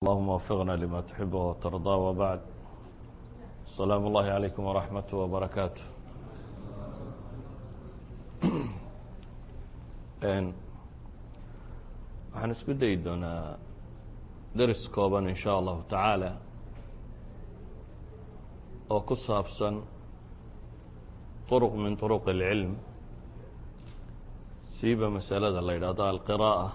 اللهم وفقنا لما تحب وترضى وبعد السلام الله عليكم ورحمة وبركاته waxaan isku dayi doonaa deris kooban in sha allahu tacaala oo ku saabsan طرق min طرق العilm siiba masalada la yidhaahdo alqiraaءة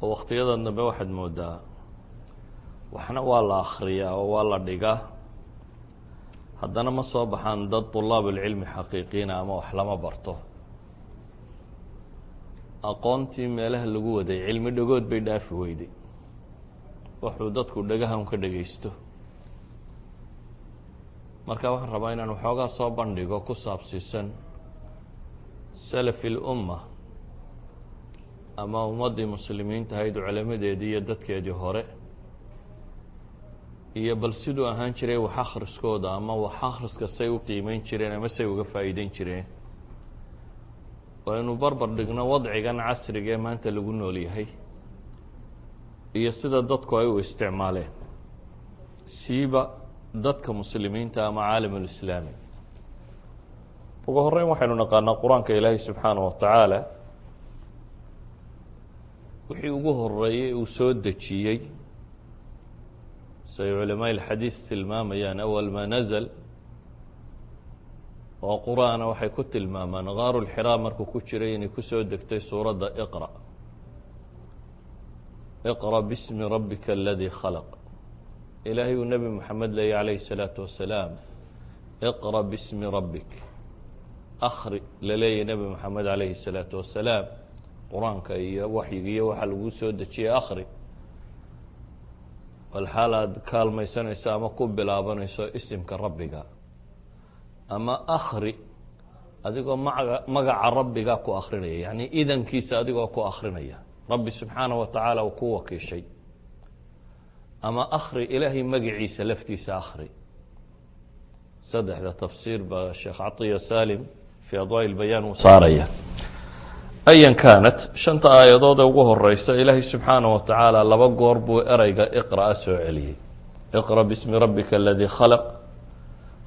oo wakhtiyada dambe waxaad moodaa waxna waa la akhriyaa oo waa la dhigaa haddana ma soo baxaan dad طulaab اlcilmi xaqiiqiina ama wax lama barto aqoontii meelaha lagu waday cilmi dhagood bay dhaafi weyday wuxuu dadku dhagaha un ka dhagaysto marka waxaan rabaa inaan waxoogaa soo bandhigo ku saabsiisan salafi اlumma ama ummaddii muslimiinta ahayd culamadeedii iyo dadkeedii hore iyo bal siduu ahaan jiray wax akhriskooda ama wax akhriska say u qiimeyn jireen ama say uga faa'iideyn jireen waynu barbar dhigno wadcigan casriga ee maanta lagu nool yahay iyo sida dadku ay u isticmaaleen siiba dadka muslimiinta ama caalamulislaami ugu horeyn waxaynu naqaanaa qur-aanka ilaahay subxaanaه wa tacaala wixii ugu horeeyey uu soo dejiyey say culamaaء اlxadiis tilmaamayaan awal ma nazl oo qur-aana waxay ku tilmaamaan gaaru lxiraa markuu ku jiray inay ku soo degtay suuradda iqra iqra bismi rabbika aladii khalaq ilaahay uu nebi moxamed leeyay calayhi الsalaatu wasalaam iqra bismi rabbik akhri la leeyay nebi moxamed calayhi الsalaatu wasalaam qur-aanka iyo waxyiga iyo waxaa lagu soo dejiyey akhri walxaal aad kaalmaysanayso ama ku bilaabanayso isimka rabbiga ama akhri adigoo magaca rabbiga ku akrinaya yacni idankiisa adigoo ku akrinaya rabbi subxaanaه wa tacaala uu ku wakiishay ama akhri ilaahay magaciisa laftiisa akhri saddexda tafsiir baa sheekh catiya salim fii adwaaءi اlbayaan uu saaraya ayan kaanat shanta aayadood ee ugu horeysa ilaahay subxaanaه wa tacaala laba goor buu ereyga iqra'a soo celiyey iqra bismi rabbika aladii khalaq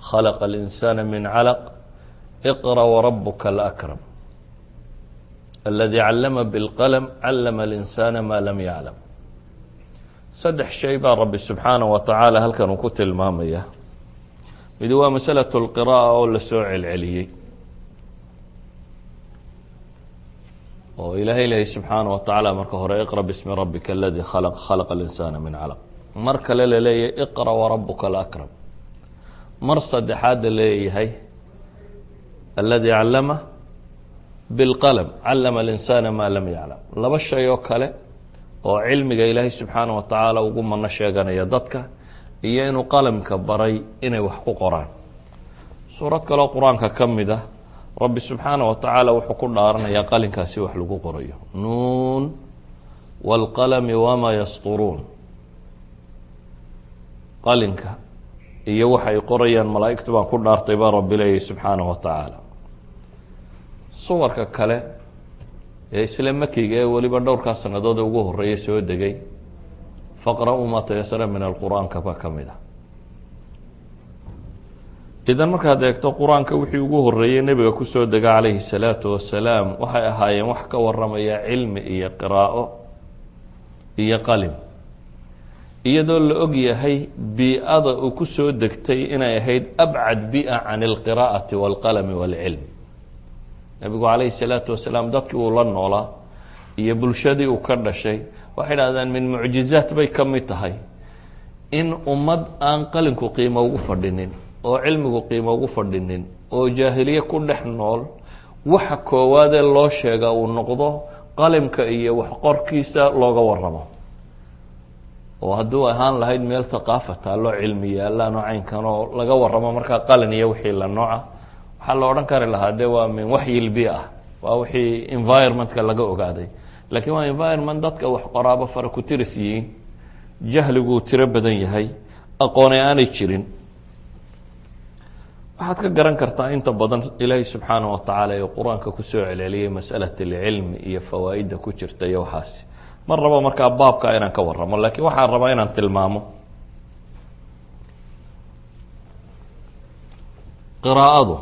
khلq الإنسان min clq اqرأ وrabka الأكرم اladي clma bالqلم clma الإنسان ma lam yعlم saddex shay baa rabbi subxaanaه wa taعaalى halkan uu ku tilmaamaya mid waa masأlaة الqراءة oo la soo celceliyey oo ilaahay lehay subxaanaه wa taعaalى marka hore iqرأ bsmi rabika اladي khlq khلq الإنساna min clq mar kale la leeyahy iqرأ وrabka الأكرم mar saddexaadda leeyahay aladi callama biاlqalm callama اlinsaana maa lam yaclam laba shay oo kale oo cilmiga ilaahay subxaanaه wa tacaala ugu mano sheeganaya dadka iyo inuu qalamka baray inay wax ku qoraan suurad kaleo qur-aanka ka mid ah rabbi subxaanaه wa tacaala wuxuu ku dhaaranayaa qalinkaasi wax lagu qorayo nuun wاlqalmi wama yasturuun qalinka iyo waxay qorayaan malaa'igtu baan ku dhaartay baa rabbi leeyahy subxaanaه wa tacaala suwarka kale ee isla makiga ee weliba dhowrkaa sannadood ugu horeeya soo degay faqra'uu maa tayasara min alqur'aanka baa ka mid ah idan markaad eegto qur-aanka wixii ugu horeeyey nebiga kusoo dega calayhi الsalaatu wasalaam waxay ahaayeen wax ka waramaya cilmi iyo qiraa'o iyo qalim iyadoo la og yahay bii-ada uu ku soo degtay inay ahayd abcad bi-a can اlqiraa'ati wاlqalami wاlcilm nebigu calayhi الsalaatu wasalaam dadkii uu la noolaa iyo bulshadii uu ka dhashay waxay dhahdeen min mucjizaat bay ka mid tahay in ummad aan qalinku qiimo ugu fadhinin oo cilmigu qiimo ugu fadhinin oo jaahiliye ku dhex nool waxa koowaadee loo sheega uu noqdo qalimka iyo wax qorkiisa looga waramo oo hadduu ahaan lahayd meel haqaafa taalloo cilmi yaallaanoo caynkan oo laga waramo markaa qalin iyo wixii la nooca waxaa la odhan kari lahaa dee waa min waxyilbi ah waa wixii environmentka laga ogaaday laakiin waa environment dadka wax qoraabo fara ku tiris yihiin jahliguu tiro badan yahay aqoone aanay jirin waxaad ka garan kartaa inta badan ilaahay subxaanaه wa tacaala ee qur-aanka kusoo celceliyey masأalaة اlcilmi iyo fawaa'idda ku jirta iyo waxaasi ma rabo markaa baabka inaan ka warramo, laakiin waxaan rabaa inaan tilmaamo qiraa'adu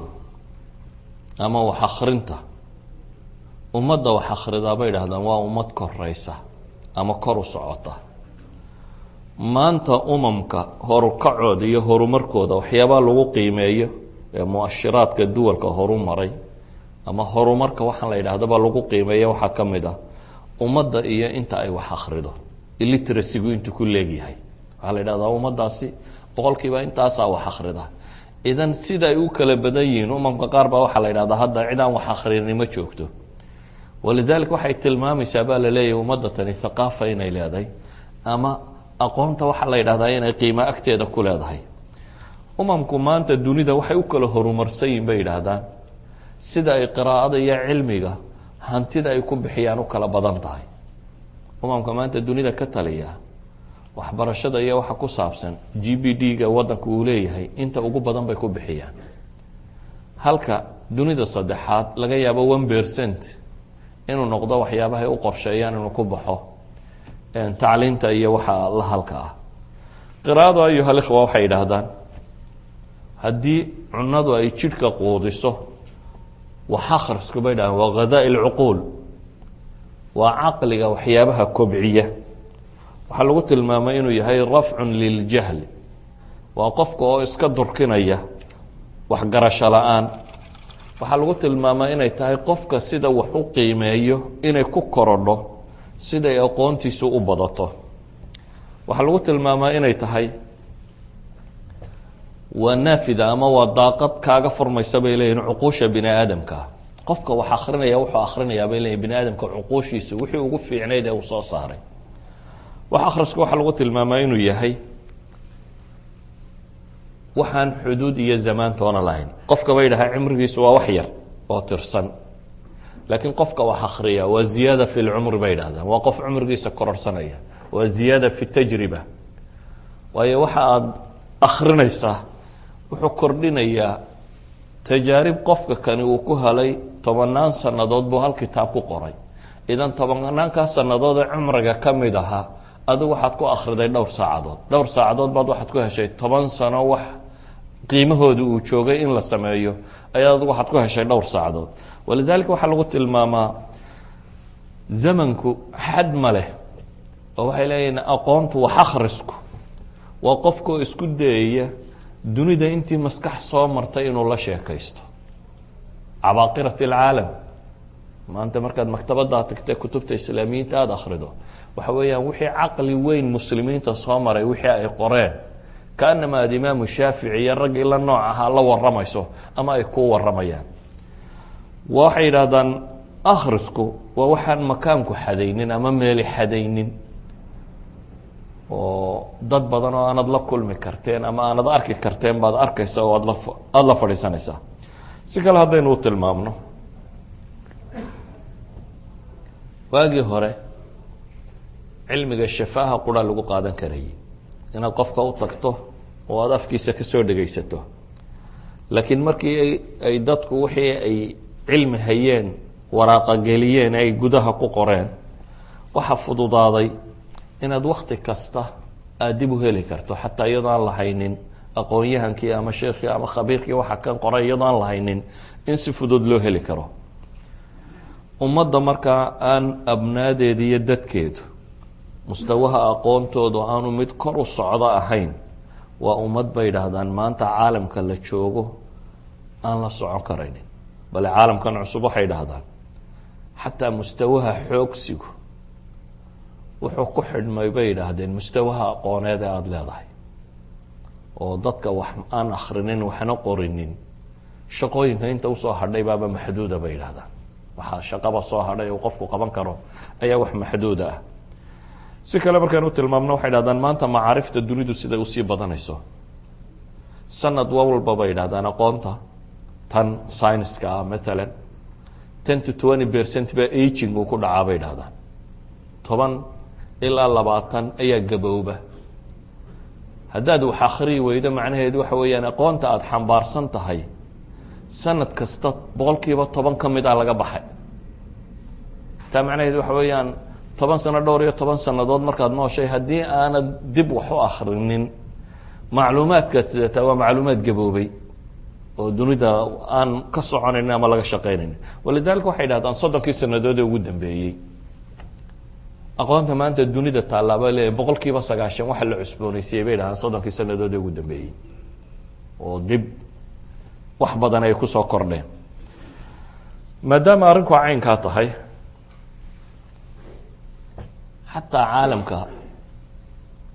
ama wax akhrinta. ummadda wax akhridaa bay idhahdaan waa ummad koraysa ama kor u socota. maanta umamka horukacooda iyo horumarkooda waxyaabaa lagu qiimeeyo ee muashiraadka duwalka horu maray ama horumarka waxaan la yidhaahdaba lagu qiimeeya waxaa ka mid ah ummadda iyo inta ay wax akhrido, illiteracygu intuu ku leegyahay. waxaa la yidhahdaa ummaddaasi boqolkiiba intaasaa wax akhrida. idan sida ay u kala badan yihiin umamka qaar baa waxaa la yidhahdaa hadda cid aan wax akhrini ma joogto. walidaalika waxay tilmaamaysaa baa la leeyahay ummadda tani thaqaafa inay leedahay ama aqoonta waxaa la yidhahdaa inay qiimo agteeda ku leedahay. umamku maanta dunida waxay u kala horumarsan yihin bay yidhaahdaan sida ay qiraa'ada iyo cilmiga hantida ay ku bixiyaan u kala badan tahay. umamka maanta dunida ka taliya waxbarashada iyo waxa ku saabsan GBD-ga waddanka uu leeyahay inta ugu badan bay ku bixiyaan, halka dunida saddexaad laga yaabo 1% inuu noqdo waxyaabahay u qorsheeyaan inuu ku baxo tacliinta iyo waxa la halka ah. qiraa'adu ayuha alikhwa waxay yidhaahdaan haddii cunadu ay jidhka quudiso, wax akhrisku bay dhahaan waa ghadaa lcuquul, waa caqliga waxyaabaha kobciya. waxaa lagu tilmaamay inuu yahay rafcun liljahli, waa qofka oo iska durkinaya waxgarasho la-aan. waxaa lagu tilmaamaa inay tahay qofka sida wax u qiimeeyo inay ku korodho siday aqoontiisu u badato. waxaa lagu tilmaamaa inay tahay waa naafida ama waa daaqad kaaga furmaysa bay leeyihin cuquusha bini aadamka. qofka wax akrinaya wuxuu akhrinayaa bay leeyihin bini aadamka cuquushiisa wixii ugu fiicnayd ee uu soo saaray. wax akhrisku waxaa lagu tilmaamaa inuu yahay waxaan xuduud iyo zamaantoona lahayn. qofka bay dhahaa cimrigiisu waa wax yar oo tirsan, laakiin qofka wax akhriya waa ziyaada fi lcumri bay dhahdaan, waa qof cumrigiisa kororsanaya, waa ziyaada fi tajriba. waayo waxa aada akhrinaysaa wuxuu kordhinayaa tajaarib qofka kani uu ku helay 10 sannadood buu hal kitaab ku qoray. idan 10 sannadood ee cumriga ka mid ahaa adigu waxaad ku akhriday dhowr saacadood baad waxaad ku heshay 10 sano wax qiimahooda uu joogay in la sameeyo ayaa adigu waxaad ku heshay dhowr saacadood. walidaalika waxaa lagu tilmaamaa zamanku xad ma leh, oo waxay leeyihiin aqoontu wax akhrisku waa qofkoo isku dayaya dunida intii maskax soo martay inuu la sheekaysto. cabaaqirat alcaalam maanta markaad maktabaddaa tagtee kutubta islaamiyiinta aada akhrido waxa weeyaan wixii caqli weyn muslimiinta soo maray wixii ay qoreen kaanama aad imaamu shaafici iyo rag ila nooc ahaa la waramayso ama ay ku waramayaan. waxay yidhaahdaan akhrisku waa waxaan makaanku xadaynin ama meeli xadaynin, oo dad badan oo aanad la kulmi karteen ama aanad arki karteen baad arkaysa oo aada la fadhiisanaysaa. si kale haddaynu u tilmaamno, waagii hore cilmiga shafaaha qura lagu qaadan karayay, inaad qofka u tagto oo aada afkiisa ka soo dhegaysato. laakiin markii ay dadku wixii ay cilmi hayeen waraaqa geliyeen ay gudaha ku qoreen, waxaa fududaaday inaad wakti kasta aada dib u heli karto, xataa iyadoo aan lahaynin aqoon-yahankii ama sheekhii ama khabiirkii waxa kan qoray, iyadoo aan lahaynin in si fudud loo heli karo. ummadda markaa aan abnaadeeda iyo dadkeedu mustawaha aqoontoodu aanu mid kor u socdo ahayn, waa ummad bay idhaahdaan maanta caalamka la joogo aan la socon karaynin. bale caalamkan cusub waxay idhahdaan xataa mustawaha xoogsigu wuxuu ku xidhmay bay idhaahdeen mustawaha aqooneed ee aada leedahay, oo dadka wax aan akhrinin waxna qorinin shaqooyinka inta usoo hadhay baaba maxduuda bay idhahdaan. waxaa shaqaba soo hadhay uu qofku qaban karo ayaa wax maxduuda ah. si kale markaan u tilmaamno waxay idhahdaan maanta macaarifta dunidu siday usii badanayso, sanad walba bay idhahdaan aqoonta tan scienska ah maalan 10 to 20% baa aging uu ku dhacaa bay idhahdaan. 10 ilaa 20 ayaa gabowba. haddaad wax akhriyi weydo macnaheedu waxa weeyaan aqoonta aada xambaarsan tahay sanad kasta 10% ka mid ah laga baxay. taa macnaheedu waxa weeyaan toban sano dhowr iyo toban sannadood markaad nooshay haddii aanad dib wax u akrinin macluumaadkaad sidataa waa macluumaad gaboobay oo dunida aan ka soconaynin ama laga shaqaynaynin. walidaalika waxay dhahdaan 30kii sanadood ee ugu dambeeyey aqoonta maanta dunida taalaaba le 90% waxa la cusboonaysiiyey bay dhahdaan 30kii sanadood ee ugu dambeeyey oo dib wax badan ay ku soo kordheen. maadaama arrinku caynkaa tahay, xataa caalamka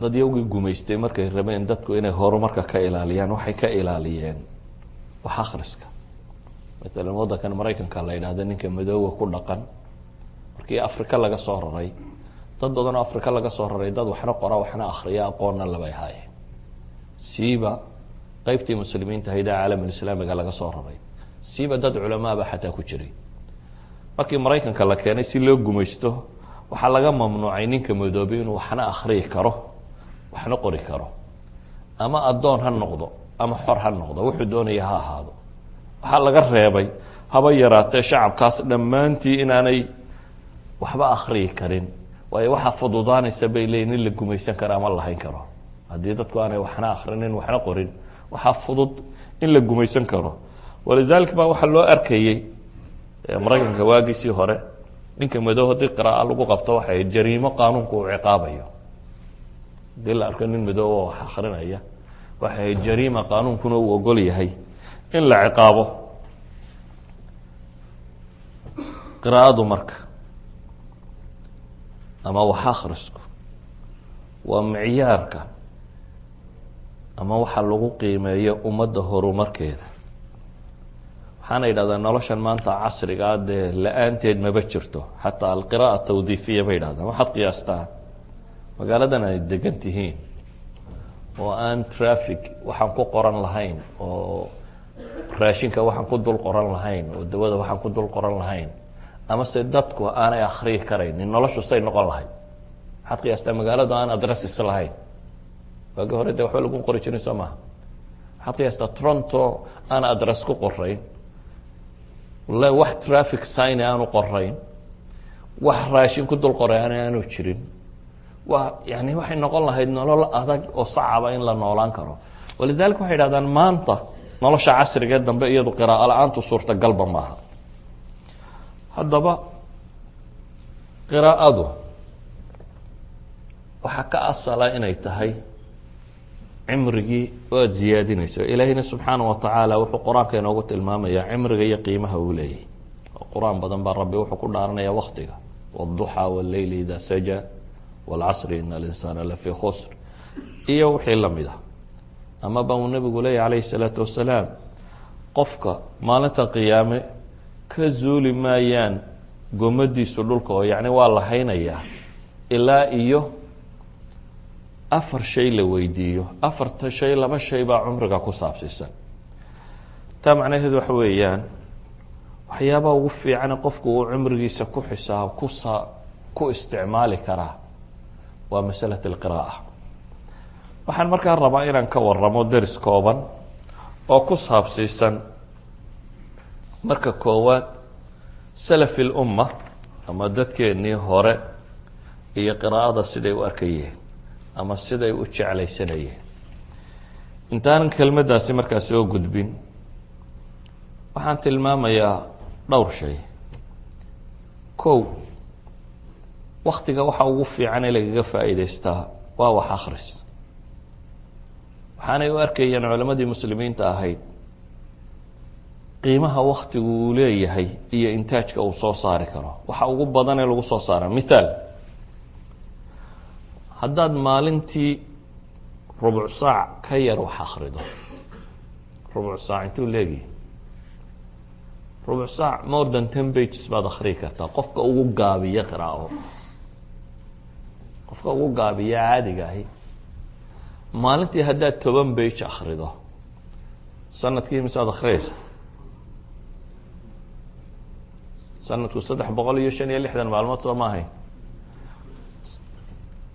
dad yowgii gumaystay markay rabeen dadku inay horumarka ka ilaaliyaan waxay ka ilaaliyeen wax akhriska. maalan waddankan maraykanka la yidhaahda ninka madooga ku dhaqan markii afrika laga soo raray, dad badan oo afrika laga soo raray dad waxna qora waxna akhriya aqoonna labay haayeen. siiba qaybtii muslimiinta hayda caalamulislaamiga laga soo raray, siiba dad culamaaba xataa ku jiray. markii maraykanka la keenay si loo gumaysto waxaa laga mamnuucay ninka madoobe inuu waxna akhriyi karo waxna qori karo, ama addoon ha noqdo ama xor ha noqdo, wuxuu doonaya ha ahaado. waxaa laga reebay haba yaraatee shacabkaas dhammaantii inaanay waxba akhriyi karin, waayo waxaa fududaanaysa bay leeyiin in la gumaysan karo ama lahayn karo. haddii dadku aanay waxna akhrinin waxna qorin waxaa fudud in la gumaysan karo. walidaalika baa waxaa loo arkayey maraykanka waagiisii hore ninka madow haddii qiraa'o lagu qabto waxay jariimo qaanuunku uu ciqaabayo. haddii la arko nin madow oo wax akhrinaya waxay jariima qaanuunkuna uu ogol yahay in la ciqaabo. qiraa'adu marka ama wax akhrisku waa micyaarka ama waxa lagu qiimeeyo ummadda horumarkeeda. waxaana yidhahdaan noloshan maanta casriga ah dee la-aanteed maba jirto. xataa alqiraa'a tawdiifiya bay yidhahdaan. waxaad qiyaastaa magaaladan ay degan tihiin oo aan traffic waxaan ku qoran lahayn, oo raashinka waxaan ku dul qoran lahayn, oo dawada waxaan ku dul qoran lahayn, ama se dadku aanay akhriyi karaynin, noloshu say noqon lahayd. waxaad qiyaastaa magaaladu aan adresses lahayn. waagi hore dee waxba lagu qori jirin soo maha. waxaad qiyaastaa Toronto aan adress ku qorayn, wallahi wax traffic sign aanu qorayn, wax raashin ku dul qorayn aanu jirin. waa yani waxay noqon lahayd nolol adag oo sacaba in la noolaan karo. walidaalika waxay yidhahdaan maanta nolosha casriga ee dambe iyadu qiraa'o la-aantu suurtagalba maaha. haddaba qiraa'adu waxaa ka asala inay tahay cimrigii oo aada ziyaadinayso. ilaahina subxaana wa tacaala wuxuu qur-aanka inoogu tilmaamayaa cimriga iyo qiimaha uu leeyahay. qur-aan badan baa rabbi wuxuu ku dhaaranaya waktiga, wاduxaa wاleyli ida saja wاlcasri in alinsaana lafii khusr iyo wixii lamid ah. ama ba uu nabigu leeyahy calayhi الsalaatu wasalaam qofka maalinta qiyaame ka zuuli maayaan gomadiisu dhulka oo yacni waa la haynayaa ilaa iyo 4 shay la weydiiyo. 4ta shay 2 shay baa cumriga ku saabsiisan. taa macnaheedu waxa weeyaan waxyaabaha ugu fiicane qofku uu cumrigiisa ku xisaab ku isticmaali karaa waa masalat alqiraa'a. waxaan markaa rabaa inaan ka waramo deris kooban oo ku saabsiisan marka koowaad salafi lumma ama dadkeennii hore iyo qiraa'ada siday u arkayeen ama siday u jeclaysanayeen. intaanan kelmaddaasi markaa soo gudbin waxaan tilmaamayaa dhowr shay. kow, waktiga waxa ugu fiican ee lagaga faa'iidaystaa waa wax akhris. waxaanay u arkayeen culammadii muslimiinta ahayd qiimaha waktigu uu leeyahay iyo intaajka uu soo saari karo. waxa ugu badan ee lagu soo saara mithaal, haddaad maalintii rubuc saac ka yar wax akhrido, rubuc saac intuu leegi rubuc saac more than 10 pages baad akhriyi kartaa. qofka ugu gaabiya qiraa'o, qofka ugu gaabiya caadiga ahi maalintii haddaad 10 page akhrido sanadkii mise aad akhriyaysa? sanadku 365 maalmood soo maahay.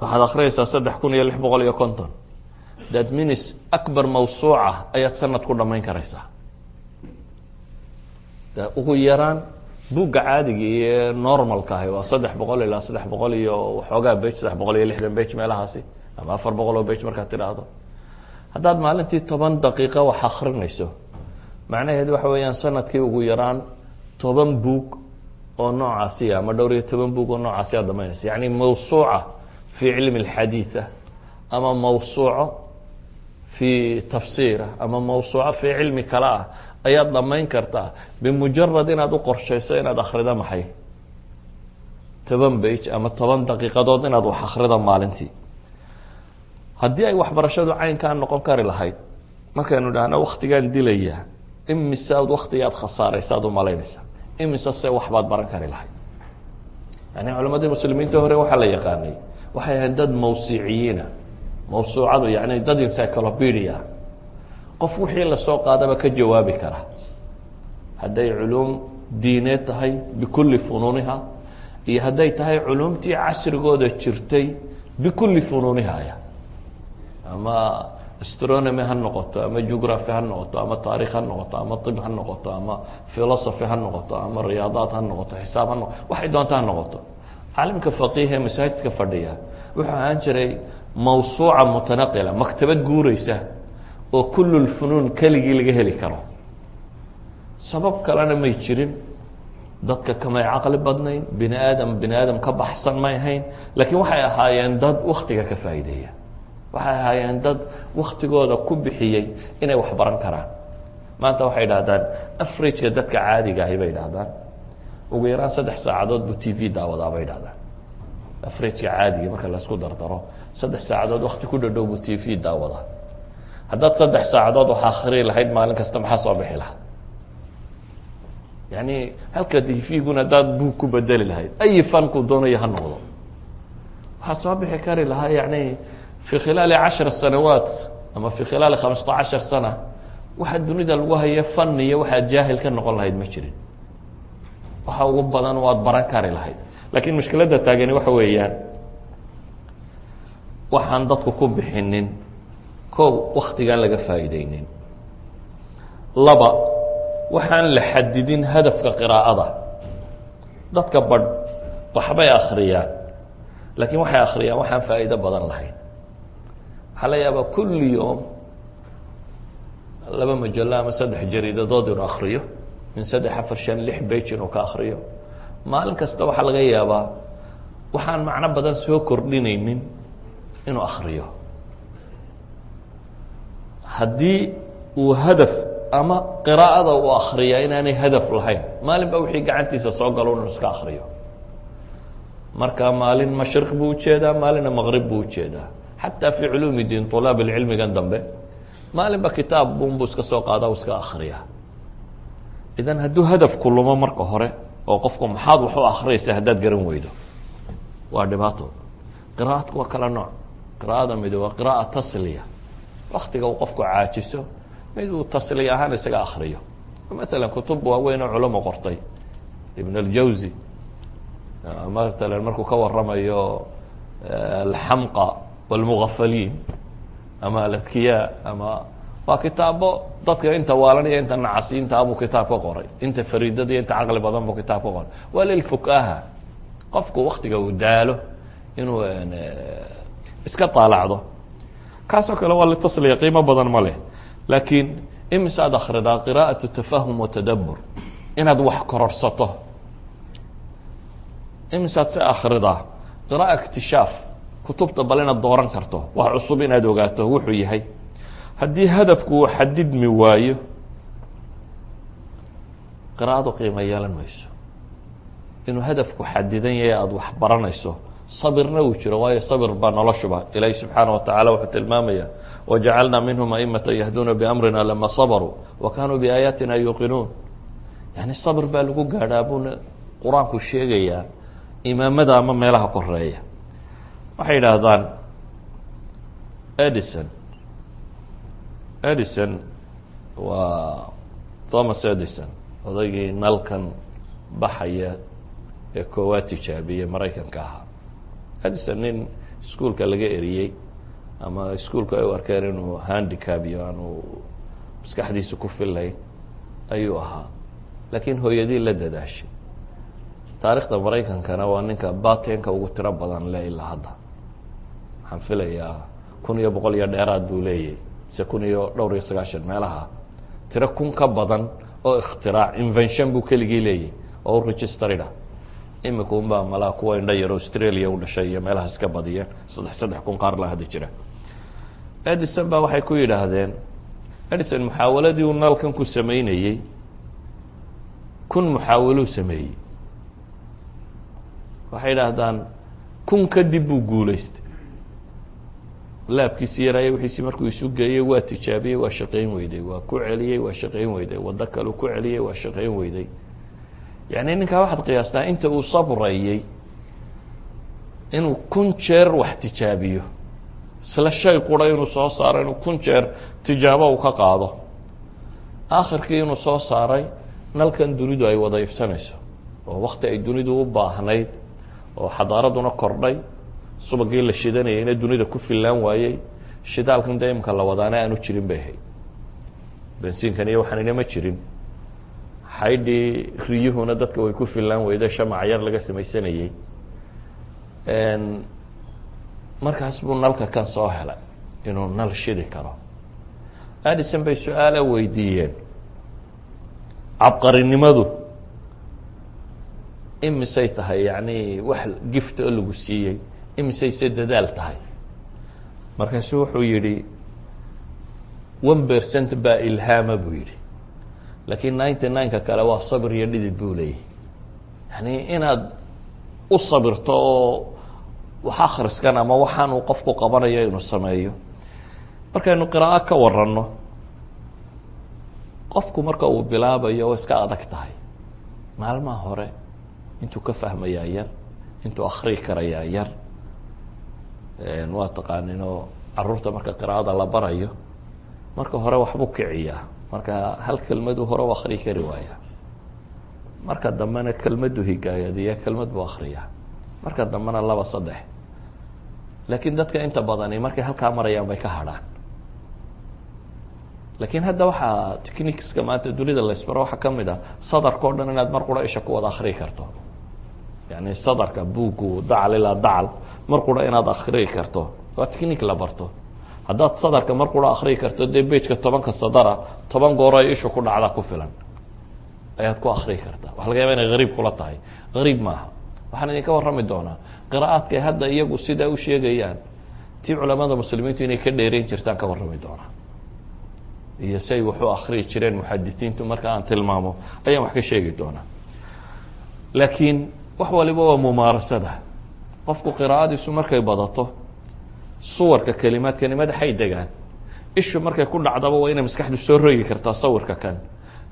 waxaad akhriyaysaa 3650. that means akbar mawsuuca ayaad sanad ku dhamayn karaysaa. ugu yaraan buugga caadiga iyo normalka ahi waa 300 ilaa 300 iyo waxoogaa bage 360 bage meelahaasi ama 400 oo bage markaad tidhaahdo haddaad maalintii 10 daqiiqo wax akhrinayso macnaheedu waxa weeyaan sanadkii ugu yaraan 10 buug oo noocaasi ama dhowr iyo 10 buug oo noocaasi aad dhamaynaysa yani mawsuuca fi cilmi alxadiitha ama mawsuuco fi tafsiira ama mawsuuco fi cilmi kale ah ayaad dhamayn kartaa bimujarad inaad u qorshayso inaad akhrido maxay 10 bage ama 10 daqiiqadood inaad wax akhrido maalintii haddii ay waxbarashadu caynkaa noqon kari lahayd markaynu dhahno waktigaan dilaya imisaad waktigaad khasaaraysaad u malaynaysaa imise se waxbaad baran kari lahayd yani culammadii muslimiinta hore waxaa la yaqaanay waxay ahayd dad mawsiciyiina mawsuucadu yani dad encyclopedia qof wixii lasoo qaadaba ka jawaabi kara hadday culuum diineed tahay bikulli funuuniha iyo hadday tahay culuumtii casrigooda jirtay bikulli funuuniha ama astronomy ha noqoto ama geography ha noqoto ama taarikh ha noqoto ama طib ha noqoto ama philosophy ha noqoto ama riyaadaad ha noqoto xisaab ha noqoto waxay doonta ha noqoto caalimka faqiih ee masaajidka fadhiya wuxuu ahaan jiray mawsuuca mutanaqila maktabad guuraysa oo kullu lfunuun keligii laga heli karo sabab kalena may jirin dadka kamay caqli badnayn bini aadam ka baxsan may ahayn laakiin waxay ahaayeen dad waktiga ka faa'iideeya waxay ahaayeen dad waktigooda ku bixiyey inay wax baran karaan maanta waxay idhahdaan averageka dadka caadiga ahi bay idhahdaan ugu yaraan 3 saacadood buu t v daawadaa bay idhahdaan averageka caadiga marka laisku dardaro 3 saacadood wakti ku dhadhow buu t v daawadaa haddaad 3 saacadood wax akhri lahayd maalin kasta maxaa soo bixi lahaa yani halka t v-guna haddaad buug ku bedeli lahayd ay fanku doonayo ha noqdo waxaa soo bixi kari lahaa yani في khilaali 10 sanawaat ama في khilaali 15 sana waxa dunida lagu haya fan iyo waxaad jaahil ka noqon lahayd ma jirin waxa ugu badan waad baran kari lahayd laakiin mushkiladda taagani waxa weeyaan waxaan dadku ku bixinin koow waktigaan laga faa'iideynin laba waxaan la xadidin hadafka qiraa'ada dadka badh waxbay akhriyaan laakiin waxay akhriyaan waxaan faa'iido badan lahayn waxaa la yaabaa kulli yoom 2 majallo ama 3 jariidadood inuu akhriyo min 3 4 5 6 bage inuu ka akhriyo maalin kasta waxaa laga yaabaa waxaan macno badan soo kordhinaynin inuu akhriyo haddii uu hadaf ama qiraa'ada uu akhriyaa inaanay hadaf lahayn maalin baa wixii gacantiisa soo galo inuu iska akhriyo marka maalin mashriq buu ujeedaa maalinna maqrib buu ujeedaa xataa fi culuumi diin طulaab cilmigan dambe maalinba kitaab bunbuu iska soo qaada iska akhriya idan hadduu hadafku lumo marka hore oo qofku maxaad wax u akhriyaysaa haddaad garan weydo waa dhibaato qiraa'adku waa kala nooc qiraa'ada mid waa qiraa'a tasliya waktiga uu qofku caajiso mid uu tasliya ahaan isaga akhriyo maalan kutub waaweyn oo culamo qortay ibn aljawzi maalan markuu ka waramayo alxamqa والمغفلين ama aladkiyaa ama waa kitaabo dadka inta waalan iyo inta nacasiinta abuu kitaab ka qoray inta fariidada iyo inta caqli badan buu kitaab ka qoray waa lilfukaha qofku waktiga uu daalo inuu iska taalacdo kaasoo kale waa litasliya qiimo badan ma leh laakiin imisaad akhridaa qiraa'atu tafahum watadabbur inaad wax kororsato imisaad se akhridaa qiraa'a iktishaaf kutubta bal inaad dooran karto wax cusub inaad ogaato wuxuu yahay haddii hadafku uu xadidmi waayo qiraa'adu qiimo yeelan mayso inuu hadafku xadidan yahay aada wax baranayso sabirna uu jiro waayo sabir baa noloshuba ilaahi subxaana wa tacala wuxuu tilmaamaya wajacalnaa minhum aimata yahduuna biamrina lama sabaruu wa kaanuu biaayaatina yuuqinuun yani sabir baa lagu gaadhaa buuna qur-aanku sheegayaa imaamada ama meelaha koreeya waxay yidhaahdaan edison waa thomas edison odaygii nalkan baxaya ee koowaad tijaabiyey maraykanka ahaa edison nin iskuolka laga eriyey ama iskuolka ay u arkeen inuu handicab iyo aanu maskaxdiisa ku filayn ayuu ahaa laakiin hooyadii la dadaashay taariikhda maraykankana waa ninka batenka ugu tiro badan le ilaa hadda. waxaan filayaa 1100 iyo dheeraad buu leeyahay, mise 1090 meelaha. tiro kun ka badan oo ikhtirac invention buu keligii leeyahay oo registerida. imika unbaa malaa kuwa indha yar Australia u dhashay iyo meelaha iska badiyeen 3 kun qaar la hada jira. Edison baa waxay ku yidhaahdeen, Edison muxaawaladii uu nalkan ku sameynayey 1000 muxaawaluu sameeyey. waxay yidhaahdaan 1000 kadib buu guulaystay. laabkiisi yaraaye wixiisi markuu isu geeyey waa tijaabiyey, waa shaqayn weyday, waa ku celiyey, waa shaqayn weyday, waddo kale ku celiyey, waa shaqayn weyday. yacni ninkaa waxaad qiyaastaa inta uu sabrayey inuu 1000 jeer wax tijaabiyo, isla shay qura inuu soo saaro, inuu 1000 jeer tijaabo uu ka qaado. aakhirkii inuu soo saaray nalkan dunidu ay wada ifsanayso, oo wakti ay dunidu u baahnayd, oo xadaaraduna kordhay, subagii la shidanayayna dunida ku fillaan waayey, shidaalkan dee imka la wadaana aanu jirin bay ahayd. bensiinkan iyo waxaanina ma jirin. xaydhii riyuhuna dadka way ku fillaan weyday, shamac yar laga samaysanayey. markaas buu nalka kan soo helay inuu nal shidi karo. Edison bay su-aala weydiiyeen, cabqarinimadu imisay tahay, yacni wax gift oo lagu siiyey, imisayse dadaal tahay. markaasu wuxuu yidhi 1% baa ilhaama buu yidhi, laakiin 99ka kale waa sabir iyo dhidid buu leeyahay. yani inaad u sabirto oo wax akhriskan ama waxaan uu qofku qabanayo inuu sameeyo. markaynu qiraa'o ka waranno, qofku marka uu bilaabayo waa iska adag tahay. maalmaha hore intuu ka fahmayaa yar, intuu akhrii karayaa yar. waa taqaaninoo caruurta marka qiraa'ada la barayo, marka hore waxbuu kiciyaa, marka hal kelmaduu hore u akhrii kari waayaa, marka dambena kelmaddu higaayadiya, kelmad buu akhriyaa, marka dambena 2 3. laakiin dadka inta badani markay halkaa marayaan bay ka hadhaan. laakiin hadda waxaa techniqueska maanta dunida la isbaro waxaa ka mid ah sadarka o dhan inaad mar qura isha ku wada akhrii karto. yani sadarka buugu dacal ilaa dacal mar qura inaad akhrii karto, waa technique la barto. haddaad sadarka mar qura akhrii karto, dee bejka 10ka sadara 10 goor ay ishu ku dhacda ku filan ayaad ku akhrii kartaa. waxa laga yaaba inay hariib kula tahay, hariib maaha. waxaan idinka warrami doonaa qiraa'aadkay hadda iyagu sidaa u sheegayaan, tii culamada muslimiintu inay ka dheereyn jirtaan ka warrami doonaa, iyo say waxu akhrii jireen muxadisiintu. marka aan tilmaamo ayaan wax ka sheegi doonaa. laakiin wax waliba waa mumaarasada. qofku qiraa'adiisu markay badato, suwarka kelimaadkani madaxay degaan. ishu markay ku dhacdaba waa inay maskaxdu soo rogi kartaa sawirka kan.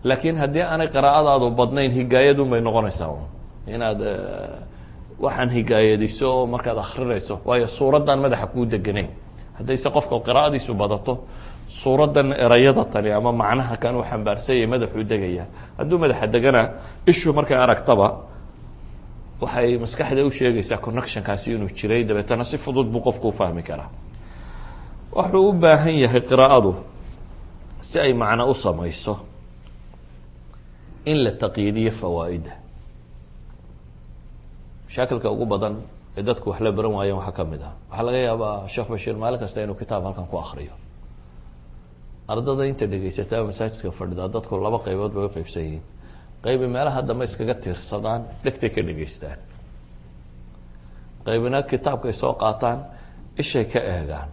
laakiin haddii aanay qiraa'adaadu badnayn, higaayadun bay noqonaysaa inaad waxaan higaayadiso oo markaad akhrinayso, waayo suuraddan madaxa kuu deganayn. haddayse qofka qiraa'adiisu badato, suuraddan erayada tani ama macnaha kan uu xambaarsanyay madaxuu degayaa. hadduu madaxa deganaa, ishu markay aragtaba waxay maskaxda u sheegaysaa connectionkaasi inuu jiray, dabeetana si fudud buu qofku u fahmi karaa. wuxuu u baahan yahay qiraa'adu si ay macno u samayso in la taqyiidiyo fawaa'ida. mashaakilka ugu badan ee dadku wax la baran waayeen waxaa ka mid ah, waxaa laga yaabaa sheekh bashiir maalin kasta inuu kitaab halkan ku akhriyo. ardada inta dhegaysataa masaajidka fadhidaa dadku 2 qaybood bay u qaybsan yihiin. qaybi meelaha dambe iskaga tiirsadaan, dhegtay ka dhegaystaan. qaybina kitaabkay soo qaataan, ishay ka eegaan.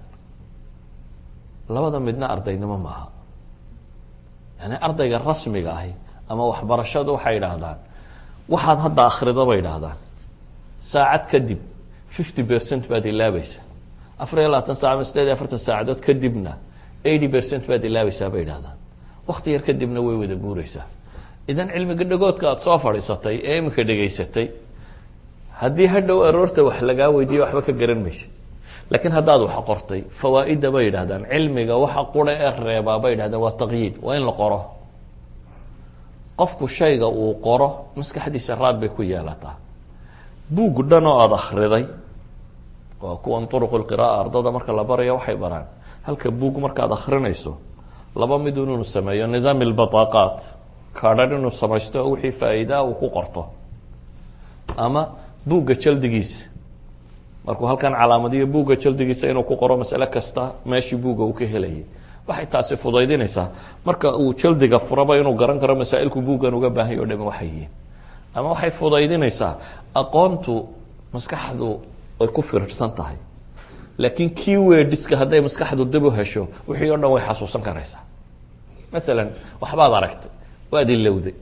labada midna ardaynimo maaha. yani ardayga rasmiga ahi ama waxbarashadu waxay idhaahdaan, waxaad hadda akhrida bay idhaahdaan, saacad kadib 50% baad ilaabaysa. 24 saac ama 48 saacadood kadibna 80% baad ilaabaysaa bay idhahdaan. wakti yar kadibna way wada guuraysaa. idan cilmiga dhagoodka aad soo fadhiisatay ee iminka dhegaysatay, haddii hadhow aroorta wax lagaa weydiiyo waxba ka garan maysid. laakiin haddaad wax qortay, fawaa'ida bay yidhahdaan, cilmiga waxa qura ee reebaa bay yidhahdaan waa taqyiid, waa in la qoro. qofku shayga uu qoro maskaxdiisa raad bay ku yeelataa. buug dhan oo aada akhriday, waa kuwan turuq lqira'a ardada marka la baraya waxay baraan, halka buug markaad akhrinayso 2 mid inuu sameeyo nidaam albataaqaat, kaadhan inuu samaysto wixii faa'iidaa uu ku qorto. ama buugga jaldigiisa markuu halkan calaamadiyo buugga jaldigiisa inuu ku qoro masale kasta meeshii buugga uu ka helayay waxay taasi fudaydinaysaa marka uu jaldiga furaba inuu garan karo masaa'ilku buuggan uga baahan yahy o dhami waxay yihiin ama waxay fudaydinaysaa aqoontu maskaxdu ay ku firirsan tahay laakiin keywordska hadday maskaxdu dib u hesho wixii o dhan way xasuusan karaysaa maalan waxbaad aragtay waad ilowday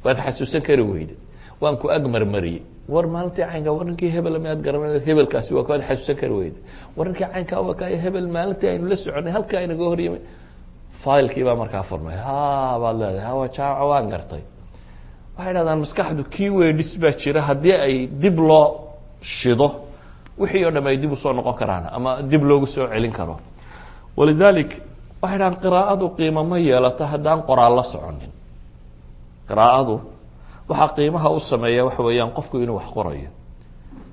waad xasuusan kari weyday waan ku ag marmariyey war maalintii caynka warninkii hebel miyaad garanay hebelkaasi waa kaad xasuusan kari weyday warninkii caynka waa kaayo hebel maalintii aynu la soconay halkaa inaga horyimay failkii baa markaa furmay ha baad leedahay hawa jaaco waan gartay waxay dhahdaan maskaxdu keywords baa jira haddii ay dib loo shido wixii oo dham ay dib usoo noqon karaan ama dib loogu soo celin karo walidalik waxay dhahaan qiraa'adu qiimo ma yeelato haddaan qoraal la soconin qiraa'adu waxaa qiimaha u sameeya waxa weeyaan qofku inuu wax qorayo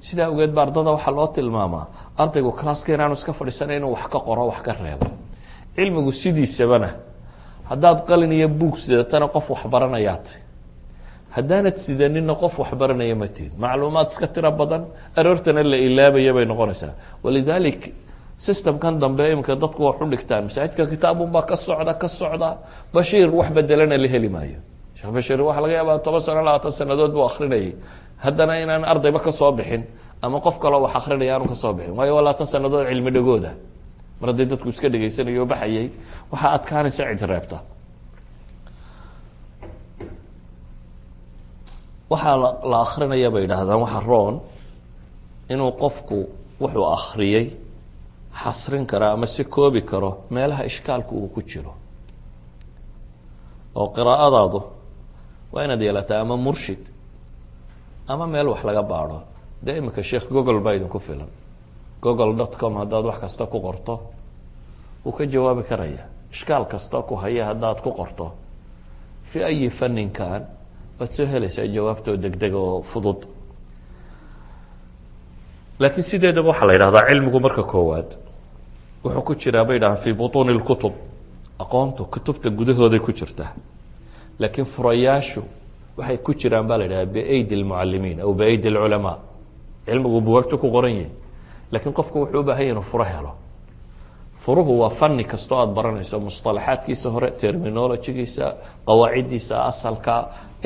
sidaa ogeed ba ardada waxaa loo tilmaamaa ardaygu classka inaanu iska fadhiisana inuu wax ka qoro wax ka reebo cilmigu sidiisabana haddaad qalin iyo buug sidatana qof wax baranayaat haddaanad sidanina qof wax baranaya ma tihid macluumaad iska tiro badan aroortana la ilaabaya bay noqonaysaa walidalik systemkan dambe imika dadku wax u dhigtaan masaajidka kitaabunbaa ka socda bashiir wax bedelana la heli maayo sheekh bashiir waxaa laga yaabaa 10 sano 20 sanadood buu akrinayay haddana inaan ardayba ka soo bixin ama qof kaloo wax akrinaya aanu ka soo bixin waayo 20 sanadood cilmi dhagooda mar hadday dadku iska dhegaysanayo baxayay waxaa adkaanaysa cid reebta waxaa la akrinaya bay yidhaahdaan waxa roon inuu qofku wuxuu akriyey xasrin karo ama si koobi karo meelaha ishkaalku uu ku jiro oo qiraa'adaadu waa inaad yeelataa ama murshid ama meel wax laga baadho dee imika sheekh google baa idinku filan google.com haddaad wax kasta ku qorto wuu ka jawaabi karaya ishkaal kasta ku haya haddaad ku qorto fi ayi faninkan waad soo helaysaa jawaabtoo degdeg oo fudud laakiin sideedaba waxaa la yidhahdaa cilmigu marka koowaad wuxuu ku jiraa bay dhahaan fi butuuni lkutub aqoontu kutubta gudahooday ku jirtaa laakiin furayaashu waxay ku jiraan baa la yidhaha biaydi lmucalimiin aw biaydi lculamaa cilmigu buwaagtu ku qoran yihin laakiin qofku wuxuu u baahan yahy inuu furo helo furuhu waa fani kastoo aada baranayso musطalaxaadkiisa hore terminologigiisa qawaaciddiisa asalka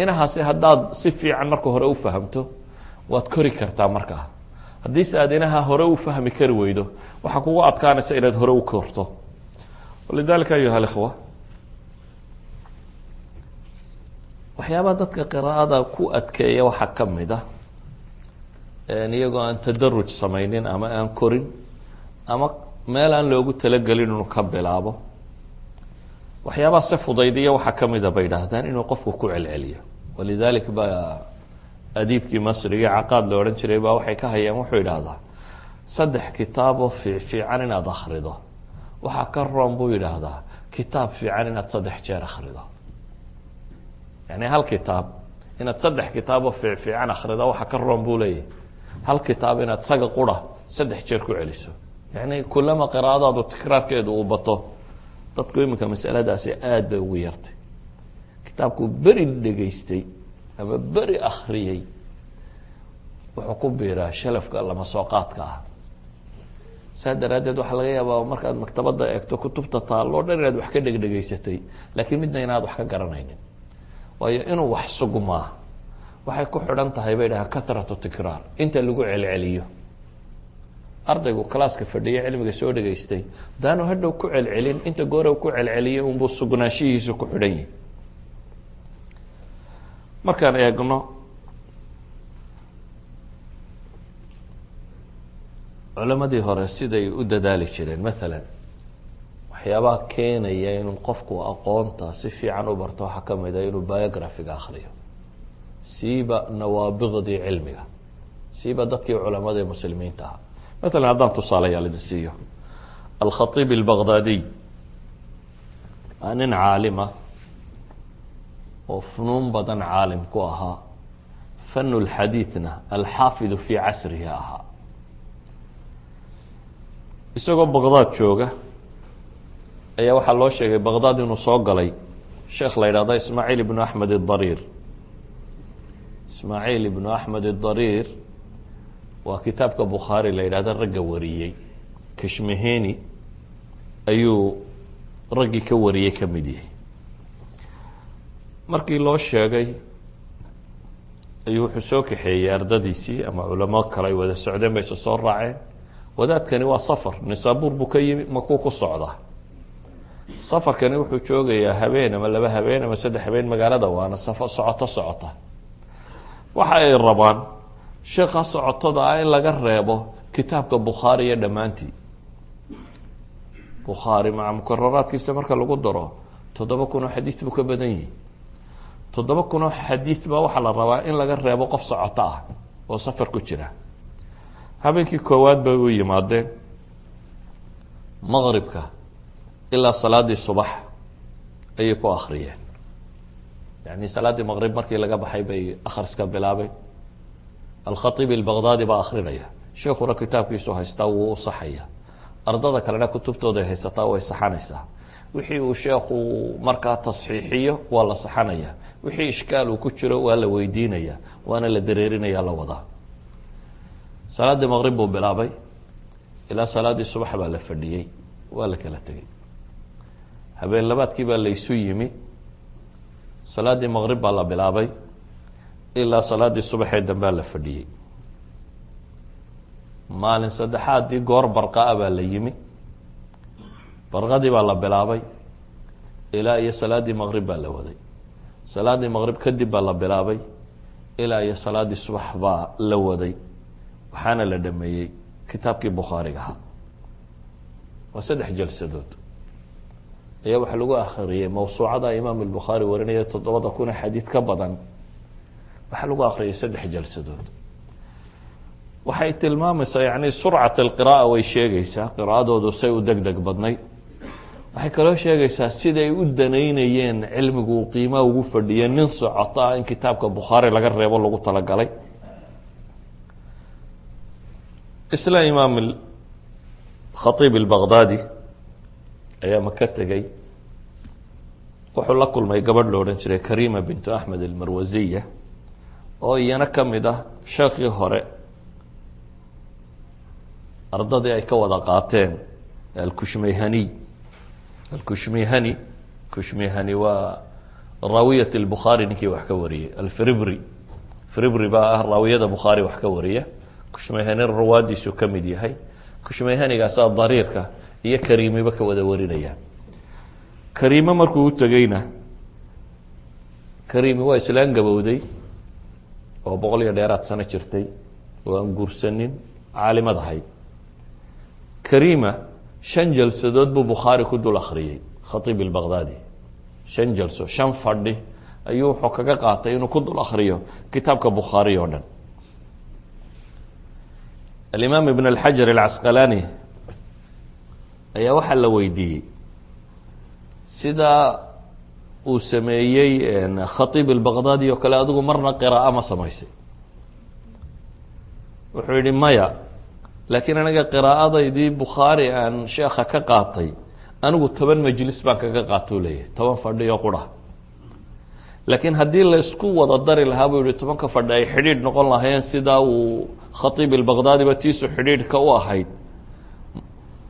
inahaasi haddaad si fiican marka hore u fahamto waad kori kartaa markaa haddiise aad inaha hore u fahmi kari weydo waxaa kugu adkaanaysa inaad hore u korto walidalika ayuha اlikhwa waxyaabaha dadka qiraa'ada ku adkeeya waxaa ka mid ah iyagoo aan tadaruj samaynin ama aan korin ama meel aan loogu talagelin inuu ka bilaabo waxyaabaha si fudaydiya waxaa ka mida bay idhaahdaan inuu qofku ku celceliyo walidalik baa adiibkii masrigii caqaad la odhan jiray baa waxay ka hayaan wuxuu idhaahdaa 3 kitaaboo fiican inaad akrido waxaa ka roon buu yidhaahdaa kitaab fiican inaad 3 jeer akrido yani hal kitaab inaad 3 kitaaboo fiican akrido waxaa ka roon buu leeyahay hal kitaab inaad saga qura 3 jeer ku celiso yani kulama qiraa'adaadu tikraarkeedu uu bato dadku iminka masaladaasi aad bay ugu yartay kitaabkuu beri dhegaystay ama beri akriyey wuxuu ku biiraa shalafka lama soo qaadka ah saa daraaddeed waxaa laga yaabaa markaad maktabadda eegto kutubta taalloo dhan inaad wax ka dhegdhegaysatay laakiin midna inaad wax ka garanaynin waayo inuu wax sugmaa waxay ku xidhan tahay bay dhahaa kathratu tikraar inta lagu celceliyo ardaygu kalaaska fadhiya cilmiga soo dhegaystay daanu hadhow ku celcelin inta goorow ku celceliyay unbuu sugnaanshihiisu ku xidhan yahi markaan eegno culamadii hore siday u dadaali jireen maalan waxyaabaha keenaya inuu qofku aqoonta si fiican u barto waxaa ka mid a inuu biographiga akriyo siiba nawaabiqdii cilmiga siiba dadkii culamada ee muslimiinta ahaa مثلا haddaan tusaalayaal idin siiyo alkhaiib اlbaghdadiy waa nin caalima oo funuun badan caalim ku ahaa fanu lxadiidna alxaafidu fii casrihi ahaa isagoo baqdaad jooga ayaa waxaa loo sheegay baqdaad inuu soo galay sheekh la yidhahdo ismaaciil ibnu axmed الdariir ismaaciil ibnu axmed adariir waa kitaabka bukhaari la yidhahda ragga wariyey. kashmeheni ayuu raggii ka wariyey ka mid yahay. markii loo sheegay ayuu wuxuu soo kaxeeyey ardadiisii ama culamo kale ay wada socdeen bay isa soo raaceen. wadaadkani waa safar, nisaabuur buu ka yimi, makuu ku socdaa. safarkani wuxuu joogayaa habeen ama 2 habeen ama 3 habeen magaalada, waana safar socota. waxa ay rabaan sheekha socotada ah in laga reebo kitaabka bukhaari iyo dhammaantii. bukhaari maca mukararaadkiisa marka lagu daro 7,000 oo xadiis buu ka badan yahay. 7,000 oo xadiis baa waxaa la rabaa in laga reebo qof socoto ah oo safar ku jira. habeenkii koowaad bay u yimaadeen maqribka ilaa salaadii subax ayay ku akhriyeen. yani salaaddii maqrib markii laga baxay bay akhriska bilaabay. alkhatiib albaqdaadi baa akhrinaya, sheekuna kitaabkiisu haystaa wuu u saxaya, ardada kalena kutubtooda ay haysataa way saxanaysaa. wixii uu sheekhu markaa tasxiixiyo waa la saxanaya, wixii ishkaal uu ku jiro waa la weydiinaya, waana la dareerinaya, la wadaa. salaaddii maqrib buu bilaabay ilaa salaaddii subax baa la fadhiyey, waa la kala tegey. habeen labaadkii baa laysu yimi, salaaddii maqrib baa la bilaabay ilaa salaaddii subaxee dambea la fadhiyey. maalin saddexaadii goor barqaa baa la yimi, barqadii baa la bilaabay ilaa iyo salaaddii maqrib baa la waday. salaaddii maqrib kadib baa la bilaabay ilaa iyo salaaddii subax baa la waday, waxaana la dhameeyey kitaabkii bukhaariga ahaa. waa 3 jalsadood ayaa waxaa lagu akhriyey mawsuucada imaam albukhaari warinaya 7,000 xadiid ka badan. waxaa lagu akhriyay 3 jalsadood. waxay tilmaamaysaa yani surcat alqira'a way sheegaysaa, qiraa'adoodu say u deg deg badnay. waxay kaloo sheegaysaa siday u danaynayeen cilmigu qiimaa ugu fadhiya nin socoto ah in kitaabka bukhaari laga reebo lagu talagalay. isla imaam khatiib albaqdaadi ayaa maka tegey. wuxuu la kulmay gabadh lo odhan jiray karima bintu axmed almarwasiya oo iyana ka mid ah sheekhii hore ardadii ay ka wada qaateen alkushmeyhaniy. kushmeyhani waa raawiyat albukhaari ninkii wax ka wariyey. alfiribri baa ah raawiyada bukhaari wax ka wariya. kushmeyhani rawaadiisu ka mid yahay. kushmeyhanigaasaa dariirka iyo kariimiba ka wada warinaya. kariime markuu u tegeyna, kariimi waa islaan gabowday oo 100 iyo dheeraad sano jirtay oo aan guursanin, caalimad ahayd. kariima 5 jalsadood buu bukhaari ku dul akhriyey khatiib albaqdaadi. 5 jalso, 5 fadhi ayuu wuxuu kaga qaatay inuu ku dul akhriyo kitaabka bukhaari oo dhan. alimaam ibn alxajar alcasqalaani ayaa waxaa la weydiiyey sidaa uu sameeyey khatiib albaqdaadi oo kale adigu marna qiraa'o ma samaysay? wuxuu yihi maya, laakiin aniga qiraa'adaydii bukhaari aan sheekha ka qaatay anigu 10 majlis baan kaga qaatou leeyahay, 10 fadhi oo qura. laakiin haddii la isku wada dari lahaa buu yihi 10ka fadhi ay xidhiidh noqon lahayn sidaa uu khatiib albaqdaadiba tiisu xidhiidhka u ahayd,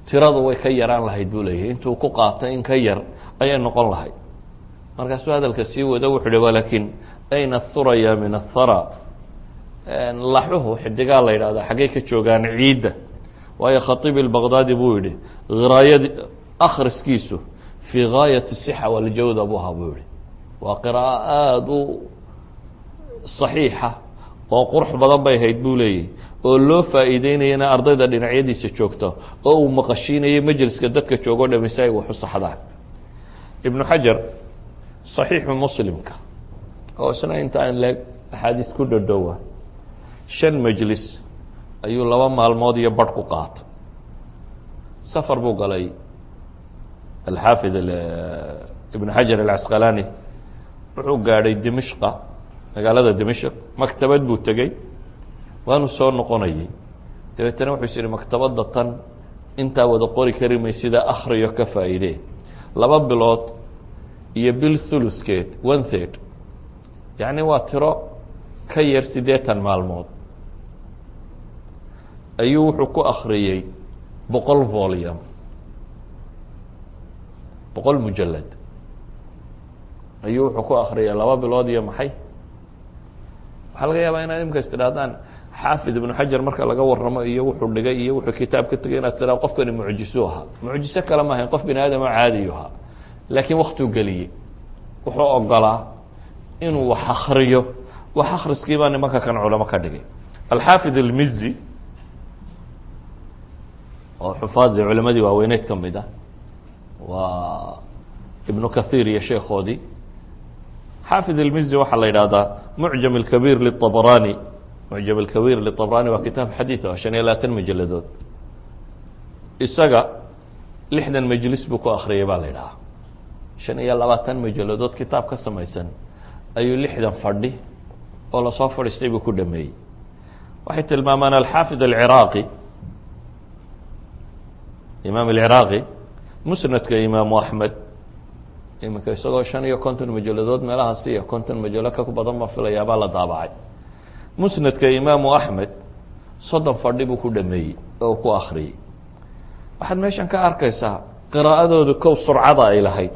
tiradu way ka yaraan lahayd buu leeyahay. intuu ku qaatay in ka yar ayay noqon lahayd. markaasuu hadalka sii wada wuxuu hi walakin ayna athuraya min athara. laxuhu xidigaa la yidhahda xaggay ka joogaan ciidda. waayo khatiib albaqdaadi buu yihi hiraayadi akhriskiisu fii gaayat sixa waljawda buu ahaa buu yihi. waa qiraa'o aada u saxiixa oo qurux badan bay ahayd buu leeyahy, oo loo faa'iideynayana ardayda dhinacyadiisa joogta oo uu maqashiinayay majliska dadka joogo dhami si ay wax u saxdaan. ibnu xajar saxiixu muslimka oo isna inta aan leeg axaadiis ku dhadhowa 5 majlis ayuu 2 maalmood iyo badh ku qaatay. safar buu galay alxaafid ibnu xajar alcasqalaani. wuxuu gaadhay dimishqa, magaalada dimishq. maktabad buu tegey, waanu soo noqonayay. dabeetana wuxuu is yihi maktabadda tan intaa wada qori kari may sida akhriyo ka faa'iidee. 2 bilood iyo bil thuluthkeed 1/3 yacni waa tiro ka yar 80 maalmood ayuu wuxuu ku akhriyey 100 volume 100 mujalad ayuu wuxuu ku akhriyay 2 bilood iyo maxay. waxaa laga yaabaa inaad imika istidhaahdaan xaafid ibnu xajar marka laga warramo iyo wuxuu dhigay iyo wuxuu kitaab ka tegay inaad tidhahdo qofkani mucjisu ahaa. mucjiso kale ma ahayn, qof bini aadamo caadiyu ahaa, laakiin waktuu geliyey wuxuu ogolaa inuu wax akhriyo. wax akhriskii baa nimanka kan culamo ka dhigay. alxaafid almizi oo xufaadii culimadii waaweyneyd ka mid ah, waa ibnu kahiir iyo sheekhoodii. xaafid almizi waxaa la yidhahdaa mucjam alkabiir liلطabrani. mucjam alkabiir liلطabrani waa kitaab xadiid ah 25 majaladood. isaga 60 majlis buu ku akhriyay baa la yidhahaa. 25 majaladood kitaab ka samaysan ayuu 60 fadhi oo lasoo fadhiistay buu ku dhameeyey. waxay tilmaamaan alxaafid alciraaqi, imaam alciraaqi, musnadka imaamu axmed iminka isagoo 55 majaladood meelahaas iyo 50 majalo ka badan baa filayaabaa la daabacay. musnadka imaamu axmed 30 fadhi buu ku dhameeyey oo uu ku akhriyey. waxaad meeshan ka arkaysaa qiraa'adoodu kow surcada ay lahayd,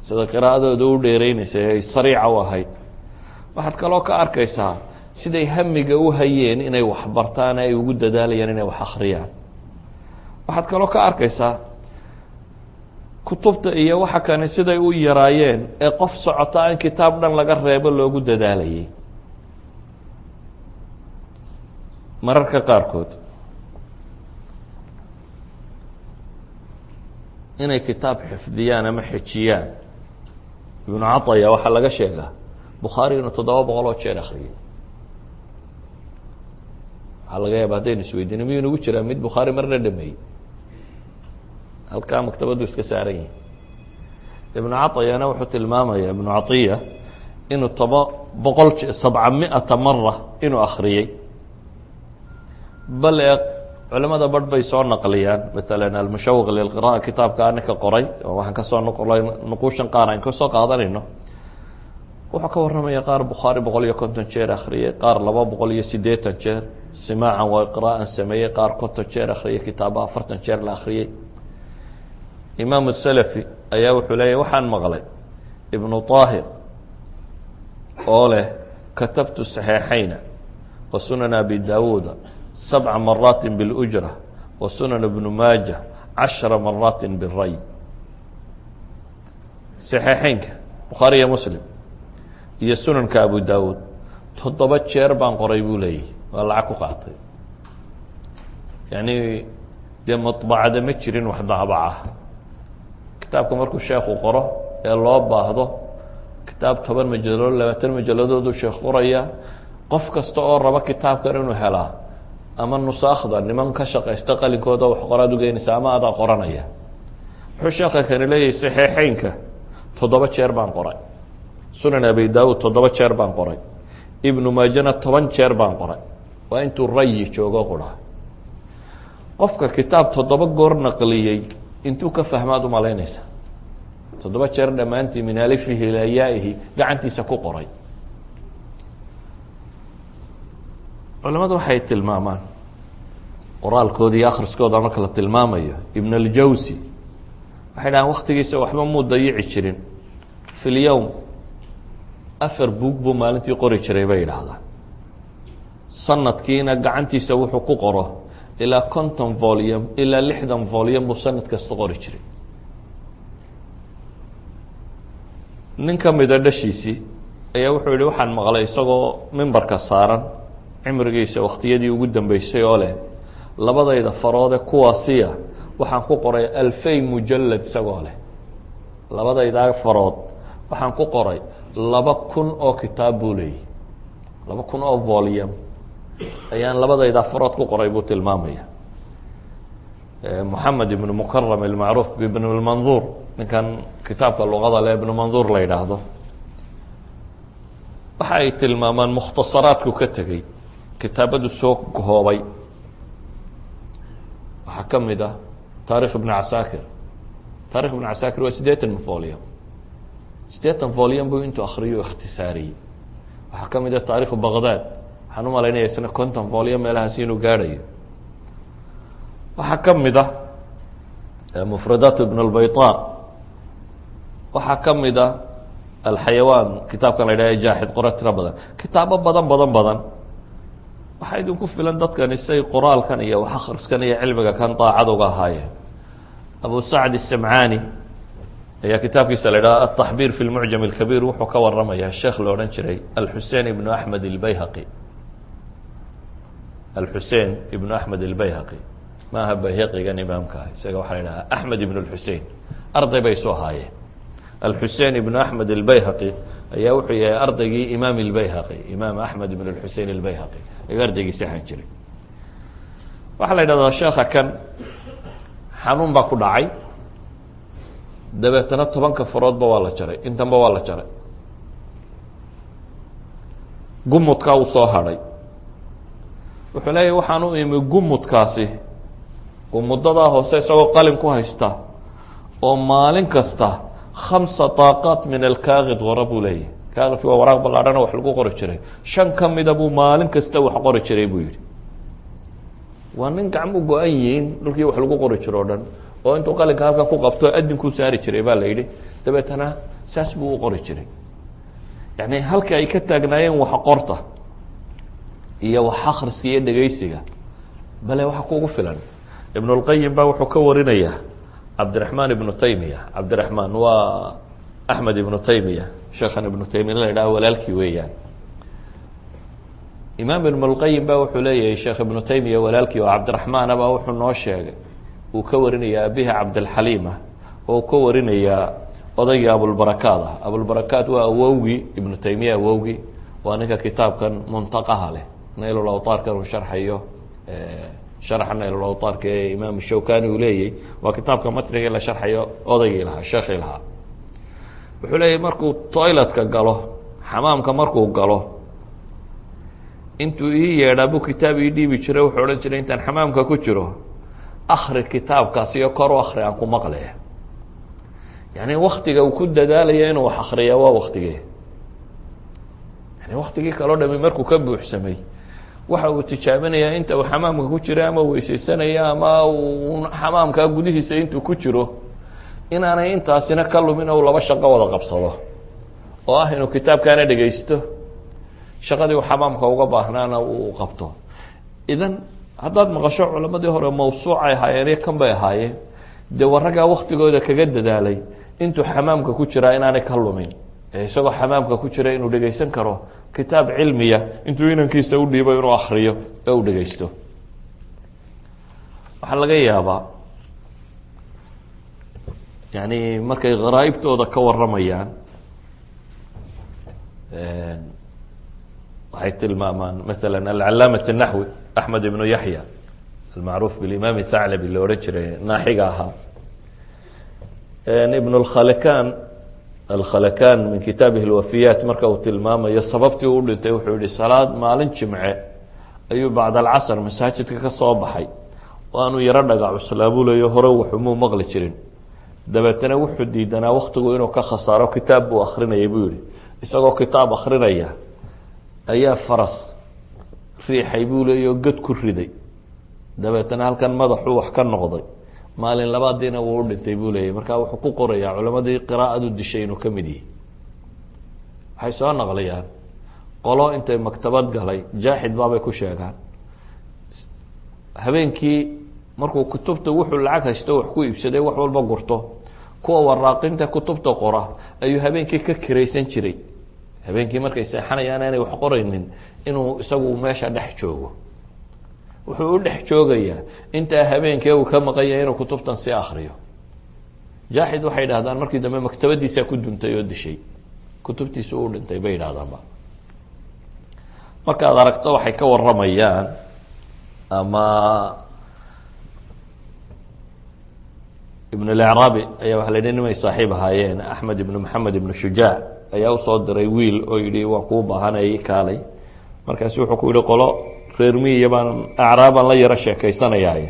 sida qiraa'adooda u dheereynaysay ay sariica u ahayd. waxaad kaloo ka arkaysaa siday hamiga u hayeen inay wax bartaan, ay ugu dadaalayaan inay wax akhriyaan. waxaad kaloo ka arkaysaa kutubta iyo waxa kani siday u yaraayeen ee qof socota in kitaab dhan laga reebo loogu dadaalayay. mararka qaarkood inay kitaab xifdiyaan ama xejiyaan. ibnu caطaya waxaa laga sheegaa bukhaari inuu 700 oo jeer akhriyay. waxaa laga yaaba haddaynu isweydiino miyuu nagu jiraa mid bukhaari marna dhameeyey? halkaa maktabaddu iska saaran yihin. ibnu caطayana wuxuu tilmaamaya ibnu caطiya inuu 700 mara inuu akhriyey. bal ee culamada barh bay soo naqliyaan, maala almushawq lilqira'a kitaabka aninka qoray oo waxaan kasoo noqolay nuquushan qaar aan kasoo qaadanayno. wuxuu ka warramaya qaar bukhaari 150 jeer akhriyey, qaar 280 jeer simaacan waa qiraa'an sameeyey, qaar 50 jeer akhriyey, kitaaba 40 jeer la akhriyey. imaam الsalafi ayaa wuxuu leeyahy waxaan maqlay ibnu طaahir oo leh katabtu صaxiixayna wa sunan abi dawuuda 7 maraati biاlأjra wa sunan ibnu maaja 10 maraati biray. صaxiixeynka bukhaari iyo muslim iyo sunanka abu dawuud 7 jeer baan qoray buu leeyahy, waa lacag ku qaatay. yani dee maطbacada ma jirin wax daabaca. kitaabka markuu sheekhu qoro ee loo baahdo, kitaab 10 majaladood 20 majaladooduu sheekh qoraya. qof kasta oo raba kitaabkan inuu helaa ama nusaakhda niman ka shaqaysta qalinkooda wax qoraad ugeynaysa ama adaa qoranaya. wuxuu sheekha kani leeyahay صaxiixeynka 7 jeer baan qoray, sunan abi daawud 7 jeer baan qoray, ibnu maajana 10 jeer baan qoray. waa intuu rayi joogo qura. qofka kitaab 7 goor naqliyey intuu ka fahmaad u malaynaysa? 7 jeer dhammaantii min alifihi ilaa yaa'ihi gacantiisa ku qoray. culamadu waxay tilmaamaan qoraalkooda iyo akhriskooda marka la tilmaamayo. ibn aljawsi waxay dhahaan waktigiisa waxba muu dayici jirin. fi lyowm 4 buug buu maalintii qori jiray bay yidhaahdaan. sanadkiina gacantiisa wuxuu ku qoro ilaa 50 volume ilaa 60 volume buu sanad kasta qori jiray. nin ka mida dhashiisii ayaa wuxuu yihi waxaan maqlay isagoo mimbarka saaran cimrigiisa wakhtiyadii ugu dambeysay oo leh labadayda faroode kuwaasiya waxaan ku qoray 2000 mujalad isagoo leh. labadaydaa farood waxaan ku qoray 2000 oo kitaab buu leeyahy. 2000 oo volume ayaan labadaydaa farood ku qoray buu tilmaamaya. moxamed ibnu mukaram almacruuf bibn اlmanduur, ninkan kitaabka luqada le ibnu manduur la yidhaahdo, waxa ay tilmaamaan mukhtasaraadku ka tegey kitaabadu soo koobay. waxaa ka mid ah taarikh ibn casaakir. taarikh ibn casaakir waa 80 volume. 80 volume buu intuu akhriyo ikhtisaariyey. waxaa ka mid a taariikhu baqdaad, waxaan u malaynaya isna 50 volyo meelahaasi inuu gaadhayo. waxaa ka mid ah mufradaat ibn اlbayطan, waxaa ka mid a alxayawaan kitaabkan la yidhaha jaaxid qora tiro badan, kitaabo badan waxaa idinku filan dadkani say qoraalkan iyo wax akhriskan iyo cilmiga kan daacad uga ahaayeen. abu sacd الsamcaani ayaa kitaabkiisa la yidhaha aلtaxbiir fi اlmucjam اlkabiir wuxuu ka waramayaa sheekh la odhan jiray alxusein ibnu axmed اlbayhaqi. alxusein ibnu axmed اlbayhaqi maaha bayhaqigan imaamka ah, isaga waxaa la yidhaha axmed ibn اlxusein, arday bay isu ahaayeen. alxusein ibnu axmed اlbayhaqi ayaa wuxuu yahay ardaygii imaam اlbayhaqi, imaam axmed ibn اlxusein اlbayhaqi ayuu ardaygiisi ahaan jiray. waxaa la yidhahdaa sheekha kan xanuun baa ku dhacay, dabeetana 10 faroodba waa la jaray, intanba waa la jaray, gumudkaa uu soo hadhay. wuxuu leeyahy waxaan u imi gumudkaasi, gumudadaa hoose isagoo qalin ku haysta oo maalin kasta 5 daaqaat min alkaakid qora buu leeyahy. kaakidki waa waraaq ballaadhana wax lagu qori jiray, 5 ka mida buu maalin kasta wax qori jiray buu yihi. waa nin gacmu go-an yihiin dhulkii wax lagu qori jiro o dhan, oo intuu qalinka halkan ku qabto adinkuu saari jiray baa la yidhi, dabeetana saas buu u qori jiray. yacni halka ay ka taagnaayeen wax qorta iyo wax akhriska iyo dhegaysiga, bale waxa kuugu filan. ibn اlqayim baa wuxuu ka warinayaa cabdiraxmaan ibnu taymiya. cabdiraxmaan waa axmed ibnu taymiya, sheekhan ibnu taymiya la yidhaha walaalkii weeyaan. imaam ibn اlqayim ba wuxuu leeyahay sheekh ibnu taymiya walaalkii oo cabdiraxmaana baa wuxuu noo sheegay, uu ka warinayaa abihi cabdilxaliima, oo uu ka warinayaa odaygii abulbarakaad ah. abulbarakaad waa awowgii ibnu taymiya, awowgii waa ninka kitaabkan muntaqaha leh, naylulawtaarkan uu sharxayo, sharxa naylulawtaarka ee imaam shawkani uu leeyahy, waa kitaabka matnigii la sharxayo odaygii lahaa, sheekhii lahaa. wuxuu leeyahy markuu toiletka galo, xamaamka markuu galo, intuu ii yeedhaa buu kitaab ii dhiibi jiray. wuxuu odhan jiray intaan xamaamka ku jiro, akri kitaabkaas iyo kor u akri aan ku maqle. yani waktiga uu ku dadaalaya inuu wax akriya waa waktigee, yani waktigii kaloo dhami markuu ka buuxsamay, waxa uu tijaabinayaa inta uu xamaamka ku jira ama weysaysanaya ama uu xamaamkaa gudihiisa intuu ku jiro, inaanay intaasina ka lumin ou 2 shaqo wada qabsado, oo ah inuu kitaabkaana dhegaysto, shaqadii uu xamaamka uga baahnaana uu qabto. idan haddaad maqasho culamadii hore mawsuucay ahaayeen iyo kan bay ahaayeen, dee waraggaa waktigooda kaga dadaalay intuu xamaamka ku jiraa inaanay ka lumin, isagoo xamaamka ku jira inuu dhegaysan karo kitaab cilmiya, intuu inankiisa u dhiibo inuu akriyo ee uu dhegaysto. waxaa laga yaabaa yani markay kharaa'ibtooda ka waramayaan, waxay tilmaamaan maala alcalaamat الnaxwi axmed ibnu yaxya almacruuf bilimam thaclabi la odhan jiray, naaxiga ahaa. ibn alkhalakan min kitaabihi اlwafiyaat marka uu tilmaamayo sababtii u dhintay, wuxuu yihi salaad maalin jimce ayuu bacd alcasr masaajidka ka soo baxay, oo aanuu yaro dhagac cuslaabulayo hore waxumuu maqli jirin. dabeetana wuxuu diidanaa waktigu inuu ka khasaaro, kitaab buu akrinayay buu yihi. isagoo kitaab akrinaya ayaa faras riixay buu leeyaho god ku riday, dabeetana halkan madaxuu wax ka noqday. maalin labaadiina wuu u dhintay buu leeyahy. markaa wuxuu ku qorayaa culamadii qiraa'adu dishay inuu ka mid yahay. waxay soo naqliyaan qolo intay maktabad galay, jaaxid baabay ku sheegaan, habeenkii markuu kutubta wuxuu lacag haysto wax ku iibsaday wax walba gurto, kuwa waraaqinta kutubta qora ayuu habeenkii ka kiraysan jiray. habeenkii markay seexanayaan aanay wax qoraynin, inuu isagu meesha dhex joogo. wuxuu u dhex joogayaa intaa habeenkii uu ka maqanya inuu kutubtan si akriyo. jaaxid waxay idhahdaan markii dambe maktabadiisaa ku duntay oo dishay, kutubtiisu u dhintay bay idhahdaanba. markaad aragto waxay ka waramayaan, ama ibn اlacraabi ayaa waxa la yidhi nimay saaxiib ahaayeen, axmed ibnu maxamed ibnu shujaac ayaa usoo diray wiil oo yidhi waan kuu baahanayay kaalay. markaasu wuxuu ku yihi qolo reer miyiya baan acraabaan la yaro sheekaysanayaaye,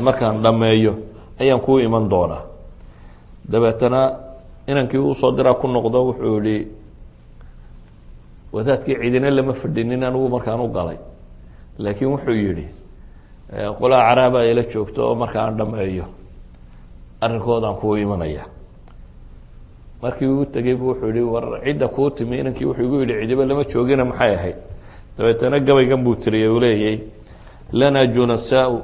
markaan dhammeeyo ayaan kuu iman doonaa. dabeetana inankii usoo diraa ku noqdo, wuxuu yihi wadaadkii cidina lama fadhinin anigu markaan u galay, laakiin wuxuu yidhi qolaa caraaba ila joogto oo markaan dhameeyo arrinkoodaan kuu imanaya. markii uu tegey bu wuxuu yihi war cidda kuu timi inankii wuxuu igu yidhi cidiba lama joogina maxay ahayd. dabeetana gabaygan buu tiriyey uu leeyay lanaa junasaau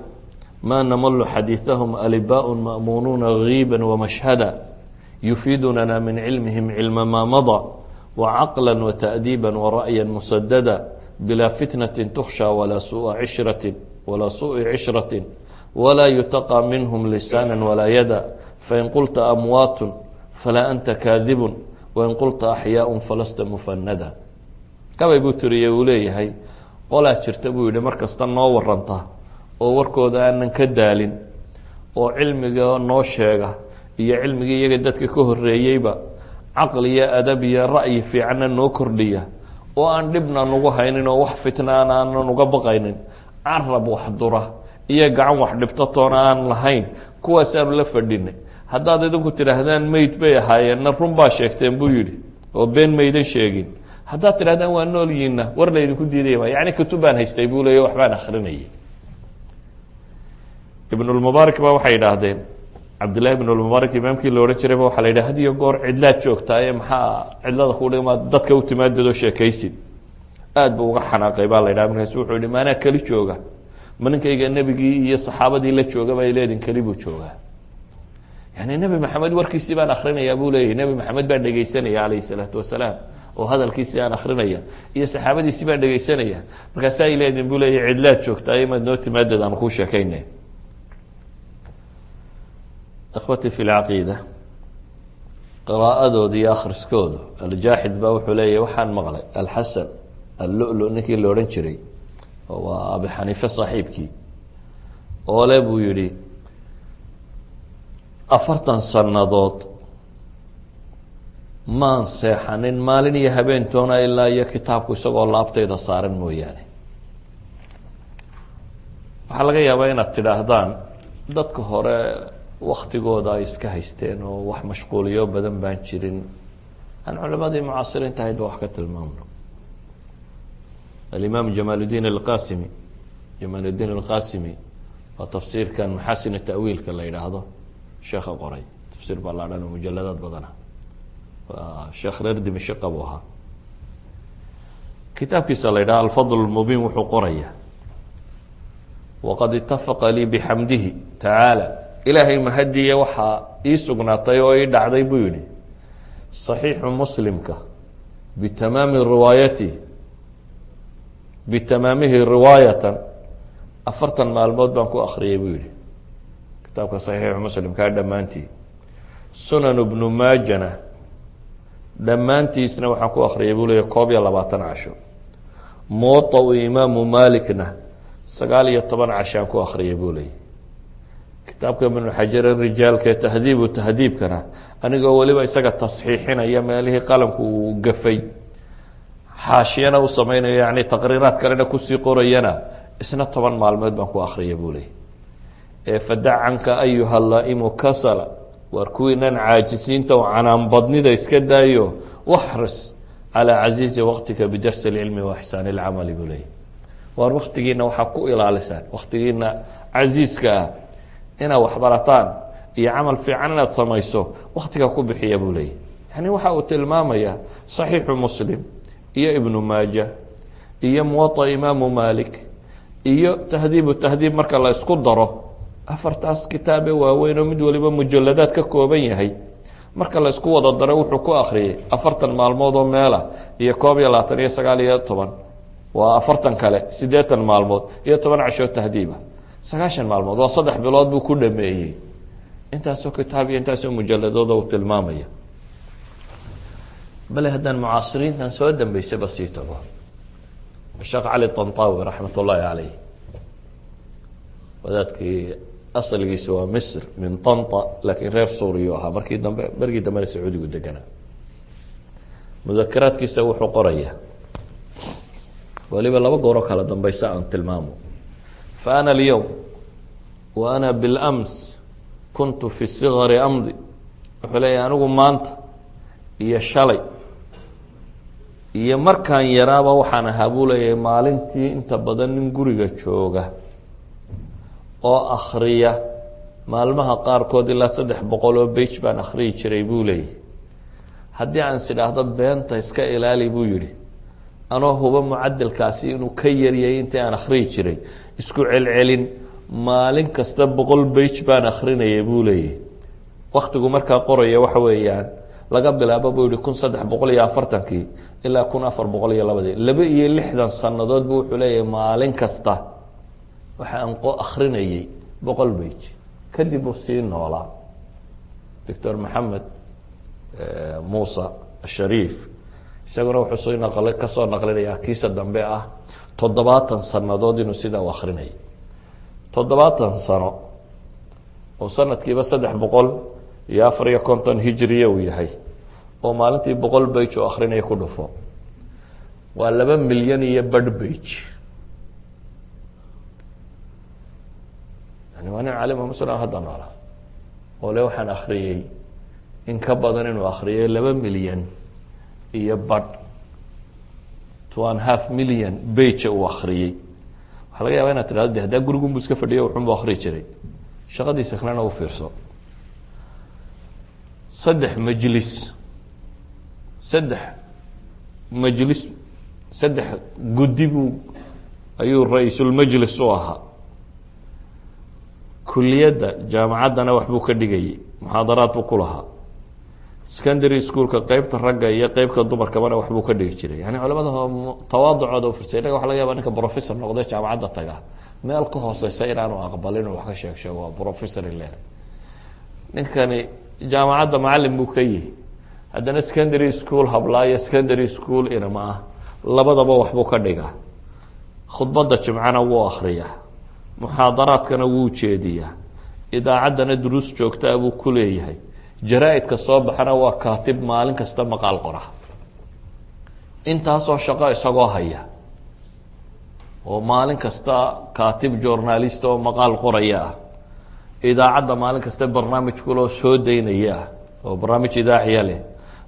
ma namalu xadiiثahum alibaaء ma'munuuna giiba wamashhada yufiidunana min cilmihim cilma maa maضى wacaqla wata'diiba wara'ya musadada bilaa fitnaة tukhshى walaa suuءi cishraة walaa yutaqى minhm lisaana walaa yada fain qulta amwaat falaa anta kaadibu wain qulta axyaaء falasta mufanada. gabay buu tiriyey uu leeyahay qolaa jirta buu yihi mar kasta noo waranta oo warkooda aanan ka daalin oo cilmiga noo sheega iyo cilmigii iyaga dadka ka horeeyeyba caqli iyo adab iyo ra'yi fiicanna noo kordhiya oo aan dhibna nugu haynin oo wax fitnaan aanan uga baqaynin, carab wax dura iyo gacan wax dhibto toona aan lahayn, kuwaasaanu la fadhinay. haddaad idinku tidhaahdaan meyd bay ahaayeenna run baa sheegteen buu yidhi oo been maydan sheegin. haddaad tidhahdaan waa noolyiinna war laydinku diidayma, yacni kutub baan haystay buu leeya waxbaan akrinayay. ibnulmubaarak ba waxay yidhaahdeen cabdillahi ibnulmubaarak imaamkii la odhan jirayba waxaa la yidhaha had iyo goor cidlaad joogtaaye maxaa cidlada ku dhimaad dadka u timaadadoo sheekaysid. aad buu uga xanaaqay baa la yidhaha markaasu wuxuu yihi maanaa keli jooga ma ninkayga nebigii iyo saxaabadii la jooga bay leedin keli buu joogaa. yani nebi maxamed warkiisii baan akrinayaa buu leeyahy, nebi maxamed baan dhegaysanaya calayhi salaatu wasalaam oo hadalkiisii aan akrinaya iyo saxaabadiisii baan dhegaysanaya, markaasa ay leedin buu leeyahy cidlaad joogtaaye maad noo timaadad aan kuu sheekayna. ikhwatii fi lcaqiida qiraa'adooda iyo akhriskoodu aljaaxid baa wuxuu leeyahy waxaan maqlay alxasan allulu ninkii la odhan jiray oo waa abi xaniife saaxiibkii oo le buu yihi 40 sannadood maan seexanin maalin iyo habeentoona ilaa iyo kitaabku isagoo laabtayda saaran mooyaane. waxaa laga yaabaa inaad tidhaahdaan dadka hore waktigooda ay iska haysteen oo wax mashquuliyo badan baan jirin. aan culamadii mucaasiriinta ahayd ba wax ka tilmaamno. alimaam jamaaludiin alqasimi waa tafsiirkan maxaasin ta'wiilka la yidhaahdo sheekha qoray, tafsiir baa la dhan oo mujaladaad badana, waa sheekh reer dimashiqa buu ahaa. kitaabkiisa la yidhaha alfadl lmubiin wuxuu qoraya waqad itafaqa lii bixamdihi tacaala, ilaahay mahadiya waxaa ii sugnaatay oo ii dhacday buu yihi صaxiixu muslimka bitamaamihi riwaayatan 40 maalmood baan ku akriyay buu yihi kitaabka صaxiixu muslimkaa dhammaantii. sunan bnu maajana dhammaantiisna waxaan ku akriyay buu leeya 21 casho. muwaطau imaamu malikna 19 cashaan ku akriyay buu leeyay. kitaabka ibnu xajar rijaalka ee tahdiibkana anigoo weliba isaga tasxiixinaya meelihii qalamku uu gafay, xaashiyana u samaynayo, yani taqriiraad kalena kusii qorayana isna 10 maalmood baan ku akriyay buu leeyay. fadac canka ayuha laa'imu kasala, waar kuwiinan caajisiinta oo canaanbadnida iska daayo, waxris calaa casiizi waqtika bidarsi اlcilmi waxsaan اlcamali buu leeyay. waar waktigiina waxaa ku ilaalisaan, waktigiina casiiska ah inaad waxbarataan iyo camal fiican inaad samayso, waktiga ku bixiya buu leeyay. yani waxa uu tilmaamaya صaxiixu muslim iyo ibnu maaja iyo muwaطa imaamu malik iyo tahdiib marka la isku daro 4taas kitaabe waaweyn oo mid waliba mujaladaad ka kooban yahay, marka la isku wada daro wuxuu ku akriyay 40 maalmood oo meela iyo 22 iyo 9 iyo 10 waa 40 kale 80 maalmood iyo 10 casho tahdiiba 90 maalmood waa 3 bilood buu ku dhameeyey. intaasoo kitaab iyo intaasoo mujaladooda uu tilmaamaya. bale haddaan mucaasiriintan soo dambeysaba sii tago, sheekh cali طanطaawi raxmat ullaahi calayh, wadaadkii asligiisa waa misr min طanطa laakiin reer suuriyu ahaa, bergii dambena sacuudigu deganaa. mudakaraadkiisa wuxuu qoraya waliba 2 gooroo kala dambeysa aan tilmaamo. faana alyowm wa ana bilams kuntu fi sigari amdi, wuxuu leeyahy anigu maanta iyo shalay iyo markaan yaraaba waxaan ahaa buu leeyahay maalintii inta badan nin guriga jooga oo akhriya maalmaha qaarkood ilaa 300 oo bage baan akhriyi jiray buu leeyahay haddii aan is idhaahdo beenta iska ilaali buu yidhi anoo huba mucadalkaasi inuu ka yaryay intii aan akhriyi jiray isku celcelin maalin kasta 100 bage baan akhrinayay buu leeyahay waktigu markaa qoraya waxa weeyaan laga bilaabo buu yihi 1340kii ilaa 1402 2 sannadood buu wuxuu leeyahay maalin kasta waxa aan akhrinayay 100 bage kadib uu sii noolaa doctor maxamed muuse ashariif isaguna wuxuu kasoo naqlinayaa kiisa dambe ah 70 sannadood inuu sidaa u akhrinayay 70 sano oo sanadkiiba 354 hijriya uu yahay oo maalintii 100 bage oo akhrinaya ku dhufo waa 2 milyan iyo badh bage yani waa nin caalim muslim hadda noolaa oo le waxaan akhriyey in ka badan inuu akhriyay 2 milyan iyo badh 2.5 milyan bage uu akhriyey waxaa laga yaabaa inaad tidhahdo de haddaa gurigunbu iska fadhiyo wuxuunbu akhriyi jiray shaqadiisa kalena u fiirso 3 majlis 3 guddi buu ayuu ra-iisulmajlis u ahaa kuliyadda jaamacaddana waxbuu ka dhigayay muxaadaraad buu ku lahaa secondary schoolka qeybta ragga iyo qeybka dumarkabana waxbuu ka dhigi jiray yani culamada tawaaducooda u firsay inaga waxa laga yaba ninka professor noqday jaamacadda taga meel ka hooseysa inaanu aqbalin wax ka sheego waa professor ile ninkani jaamacadda macalin buu ka yihi haddana secondary school hablaayo secondary school inama ah labadaba waxbuu ka dhigaa khudbadda jimcana wuu akhriyaa muxaadaraadkana wuu jeediyaa idaacaddana duruus joogtaa buu ku leeyahay jaraa-idka soo baxana waa kaatib maalin kasta maqaal qora intaasoo shaqo isagoo haya oo maalin kasta kaatib journalist oo maqaal qoraya ah idaacadda maalin kasta barnaamij kuloo soo daynaya ah oo barnaamij idaaciya leh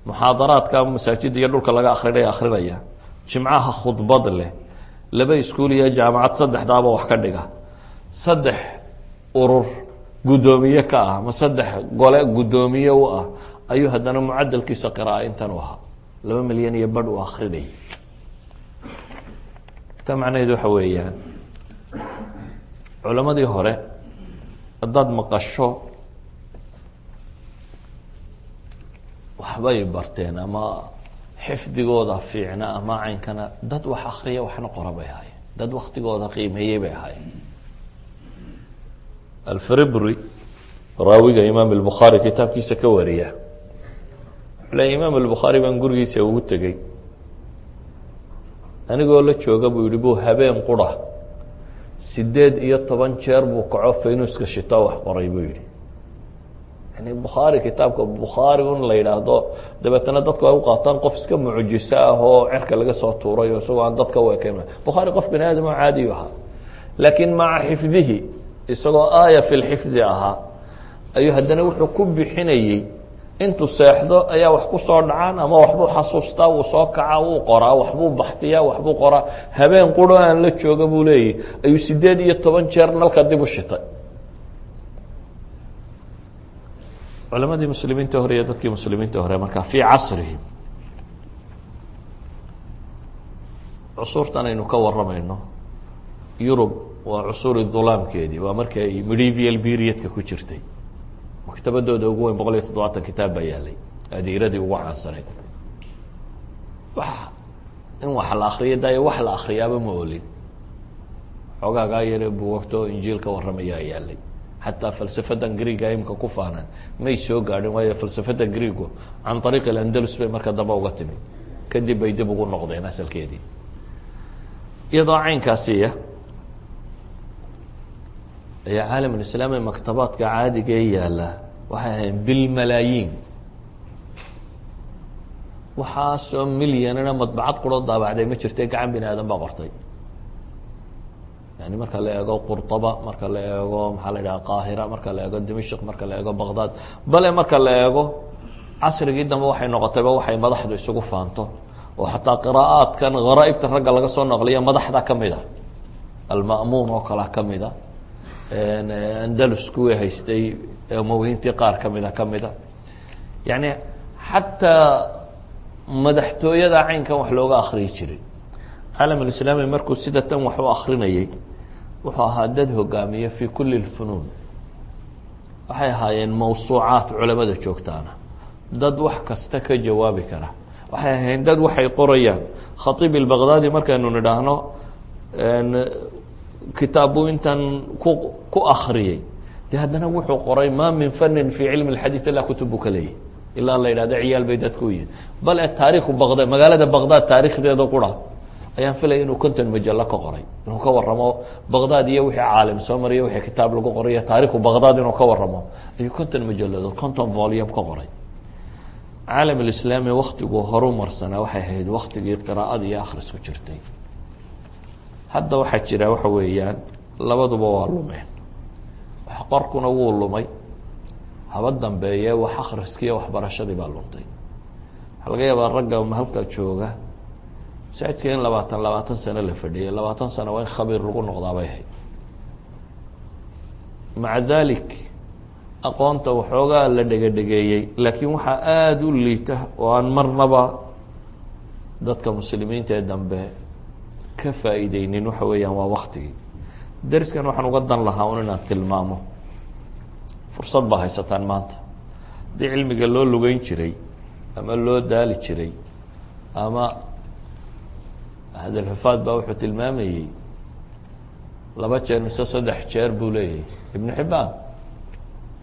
muxaadaraadka masaajidda iyo dhulka laga akrinaya jimcaha khudbad leh 2 iskuul iyo jaamacad 3daaba wax ka dhiga 3 urur guddoomiye ka ah ma 3 gole guddoomiye u ah ayuu haddana mucadalkiisa qira'a intan u ahaa 2 milyan iyo badh uu akhrinayay ta macnaheedu waxa weeyaan culamadii hore haddaad maqasho waxbay barteen ama xifdigooda fiicna ama caynkana dad wax akhriya waxna qora bay ahaayeen dad waktigooda qiimeeyey bay ahaayeen alfaribri raawiga imaam albukhaari kitaabkiisa ka wariya le imaam albukhaari baan gurigiisa ugu tegey anigoo la jooga buu yihi buu habeen qura 18 jeer buu kaco faynuska shito wax qoray buu yihi yani bukhaari kitaabka bukhaari un la yidhaahdo dabeetana dadku ay u qaataan qof iska mucjiso ah oo cerka laga soo tuuray oo isagoo aan dadka u ekeyma bukhaari qof bani aadam oo caadiyu ahaa laakiin maca xifdihi isagoo aaya fi lxifdi ahaa ayuu haddana wuxuu ku bixinayey intuu seexdo ayaa wax ku soo dhacaan ama waxbuu xasuustaa wuu soo kacaa wuu qoraa waxbuu baxtiyaa waxbuu qoraa habeen quro aan la jooga buu leeyahy ayuu 18 jeer nalka dib u shitay culamadii muslimiinta hore iyo dadkii muslimiinta hore markaa fii casrihim cusuurtan aynu ka waramayno yurub waa cusuuri dulaamkeedii waa markii ay medieval periodka ku jirtay maktabadooda ugu weyn 170 kitaab baa yaalay adiiradii ugu caansaneyd in wax la akriyo daayo wax la akriyaaba ma olin xogaagaa yare buugagto injiil ka warramayaa yaalay xataa falsafadan greega imka ku faanaan may soo gaadhin waayo falsafada greego can ariiq alandalus bay marka dambe uga timi kadib bay dib ugu noqdeen asalkeedii iyadoo caynkaasiya ayaa caalamulislaam ee maktabaadka caadiga ee yaalla waxay ahayn bilmalaayiin waxaasoo milyanana madbacad quro daabacday ma jirte gacan bini aadan baa qortay yani marka la eego qurطaba marka la eego maxaa la idhaha qaahira marka la eego dimashq marka la eego baqdad bale marka la eego casrigii dambe waxay noqotayba waxay madaxdu isugu faanto oo xataa qiraa'aadkan gharaaibta ragga laga soo naqliya madaxda ka mid a alma'muun oo kala ka mid a andalus kuwii haystay umawiyiintii qaar ka mida yani xataa madaxtooyada caynkan wax looga akriyi jiray caalam alislaami markuu sida tan wax u akrinayay wuxuu ahaa dad hogaamiye fi kuli اlfunuun waxay ahaayeen mawsuucaat culamada joogtaana dad wax kasta ka jawaabi kara waxay ahaayeen dad waxay qorayaan khatiib ilbaqdaadi markaynu nidhaahno kitaabu intan ku akriyey de haddana wuxuu qoray ma min fanin fi cilmi اxadiid ilaa kutub buu ka leeyahy ilaa la yidhahdo ciyaal bay dadku u yihin bal e taariikhu baqdad magaalada baqdad taarikhdeeda qura ayaan filaya inuu konton majalo ka qoray inuu ka waramo baqdad iyo wixii caalim soo mariya wixii kitaab lagu qoray taarikhu baqdad inuu ka waramo ayuu konton majaladood konton volume ka qoray caalam alislaami waktiguu horu marsanaa waxay ahayd waktigii qiraa'ada iyo akhrisku jirtay hadda waxaa jira waxa weeyaan labaduba waa lumeen wax qorkuna wuu lumay haba dambeeye wax akhriskiiyo waxbarashadii baa luntay waxaa laga yaabaa ragga halka jooga masaajidka in labaatan sano la fadhiyay 20 sano waa in khabiir lagu noqdaa bay ahayd maca dalik aqoonta waxoogaa la dhegedhegeeyey laakiin waxaa aada u liita oo aan marnaba dadka muslimiinta ee dambe ka faa'iideynin waxa weeyaan waa waktigii dariskan waxaan uga dan lahaa un inaan tilmaamo fursad baa haysataan maanta haddii cilmiga loo lugeyn jiray ama loo daali jiray ama hadalxufaad baa wuxuu tilmaamayey 2 jeer mise 3 jeer buu leeyahay ibnu xibaan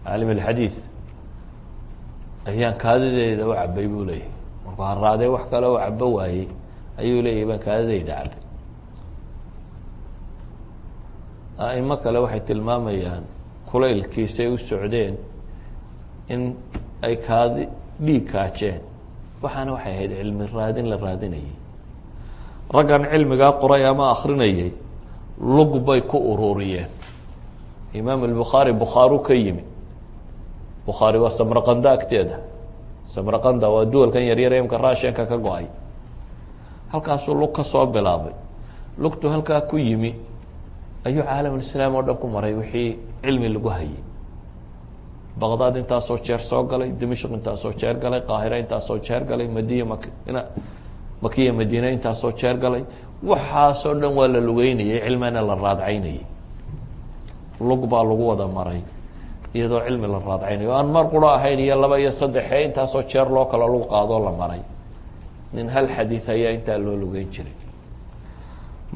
caalim alxadiid ayaan kaadideeda u cabay buu leeyahay markuu haraadee wax kale oo cabo waayey ayuu leeyahay baan kaadideyda cabay aimo kale waxay tilmaamayaan kulaylkiisay u socdeen in ay kaadi dhiig kaajeen waxaana waxay ahayd cilmi raadin la raadinayay raggan cilmigaa qoray ama akrinayay lug bay ku ururiyeen imaam albukhaari bukhaaru ka yimi bukhaari waa samarqanda agteeda samarqanda waa duwalkan yaryar imka raashinka ka go-ay halkaasuu lug ka soo bilaabay lugtu halkaa ku yimi ayuu caalamulislaam oo dhan ku maray wixii cilmi lagu hayay baqdaad intaasoo jeer soo galay dimashq intaasoo jeer galay qaahira intaasoo jeer galay madiya makiya madiina intaasoo jeer galay waxaasoo dhan waa la lugeynayay cilmina la raadcaynayay lug baa lagu wada maray iyadoo cilmi la raadcaynayo o aan mar qura ahayn iyo 2 iyo 3 intaasoo jeer loo kala lagu qaadoo la maray nin hal xadiid ayaa intaa loo lugeyn jiray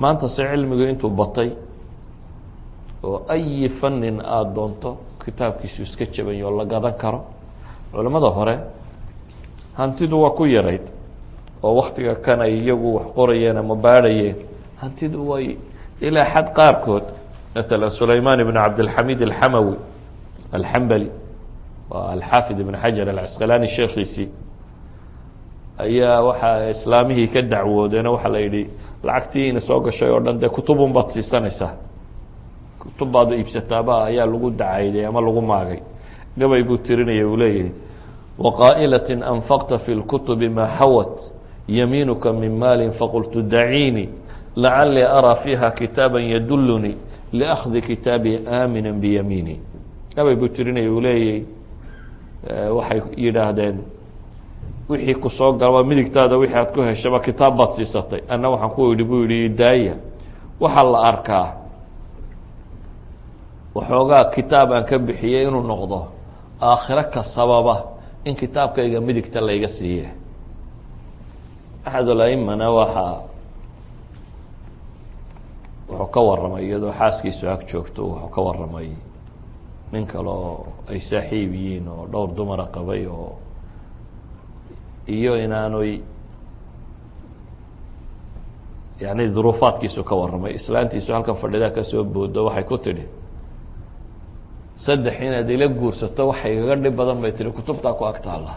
maanta se cilmigu intuu batay oo ayi fanin aada doonto kitaabkiisu iska jabayo oo la gadan karo culamada hore hantidu waa ku yarayd oo waktiga kan ay iyagu wax qorayeen ama baadhayeen hantidu way ilaa xad qaarkood maala sulayman ibn cabdilxamid alxamawi alxambali waa alxaafid ibn xajar alcasqalaani sheekhiisii ayaa waxaa islaamihii ka dacwoodeeno waxaa la yidhi lacagtii ina soo gashay oo dhan dee kutubun baad siisanaysaa kutub baad iibsataaba ayaa lagu dacayday ama lagu maagay gabay buu tirinaya uu leeyahay waqaa'ilaة anfaqta fi اlkutubi ma xawat yamiinuka min maali faqultu daciinii lacalii araa fiiha kitaaba yadulunii liأkhdi kitaabii aamina biyamiini gabay buu tirinaya uu leeyahay waxay yidhaahdeen wixii ku soo galba midigtaada wixii aad ku heshaba kitaab baad siisatay anna waxaan ku idhi buu yihi daaya waxaa la arkaa waxoogaa kitaab aan ka bixiyey inuu noqdo aakhiro ka sababa in kitaabkayga midigta layga siiye axadulaimana wuxuu ka waramay iyadoo xaaskiisu ag joogto wuxuu ka waramay nin kale oo ay saaxiib yihiin oo dhowr dumara qabay oo iyo inaanay yani duruufaadkiisu ka waramay islaantiisu halkan fadhidaa kasoo boodo waxay ku tidhi 3 inaad ila guursato waxa igaga dhib badan bay tihi kutubtaa ku agtaala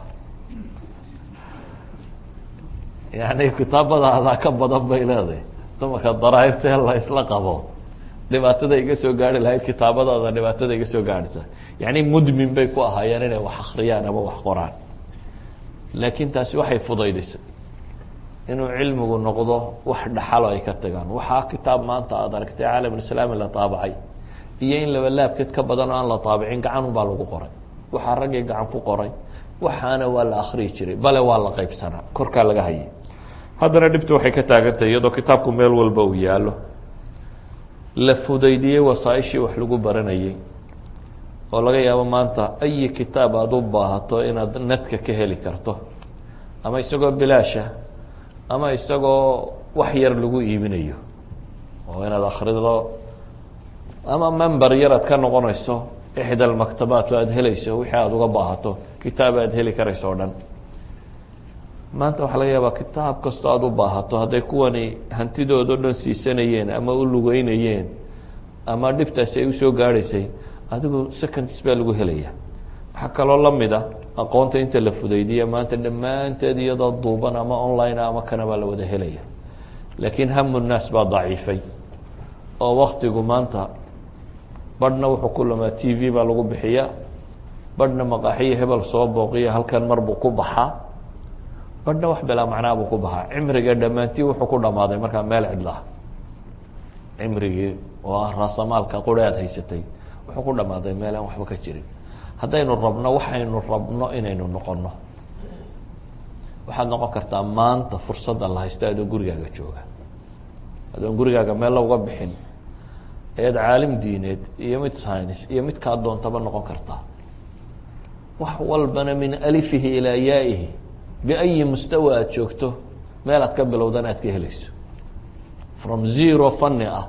yani kitaabadaadaa ka badan bay leedahay dumarka daraahirtee la isla qabo dhibaatada iga soo gaari lahayd kitaabadaada dhibaatada iga soo gaadhisa yani mudmin bay ku ahaayeen inay wax akriyaan ama wax qoraan laakiin taasi waxay fudaydisay inuu cilmigu noqdo wax dhaxalo ay ka tagaan. waxaa kitaab maanta aad aragtay caalamulislaami la taabacay iyo in laba laabkeed ka badan oo aan la taabicin gacan unbaa lagu qoray. waxaa raggii gacan ku qoray waxaana waa la akhriyi jiray, bale waa la qaybsanaa, korkaa laga hayay. haddana dhibtu waxay ka taagantahay iyadoo kitaabku meel walba uu yaallo, la fudaydiyey wasaaishii wax lagu baranayay, oo laga yaabo maanta ayi kitaab aada u baahato inaad nadka ka heli karto, ama isagoo bilaasha ama isagoo wax yar lagu iibinayo, oo inaad akhrido ama member yar aad ka noqonayso ixda almaktabaat oo aada helayso wixii aada uga baahato, kitaab aad heli karayso o dhan. maanta waxaa laga yaabaa kitaab kastoo aada u baahato, hadday kuwani hantidooda o dhan siisanayeen ama u lugeynayeen ama dhibtaasi ay usoo gaadhaysay, adigu seconds baa lagu helaya. waxaa kaloo la mid ah aqoonta inta la fudaydiya maanta dhammaanteed iyadoo duuban ama online ama kana baa la wada helaya. laakiin hamu nnaas baa daciifay oo waktigu maanta badhna wuxuu ku lamaa t v baa lagu bixiyaa, badhna maqaaxiyo hebel soo booqiya halkan mar buu ku baxaa, badhna wax bilaa macnaa buu ku baxaa. cimriga dhammaantii wuxuu ku dhammaaday markaa meel cidla ah. cimrigii oo ah raasamaalka quri aad haysatay wuxuu ku dhammaaday meel aan waxba ka jirin. haddaynu rabno waxaynu rabno inaynu noqono, waxaad noqon kartaa maanta fursadda la haysto adoo gurigaaga jooga, adoon gurigaaga meel lauga bixin, ayaad caalim diineed iyo mid science iyo mid kaa doontaba noqon kartaa. wax walbana min alifihi ilaa yaa'ihi, biayi mustawa aad joogto meel aad ka bilowdana aad ka helayso. from zero fani ah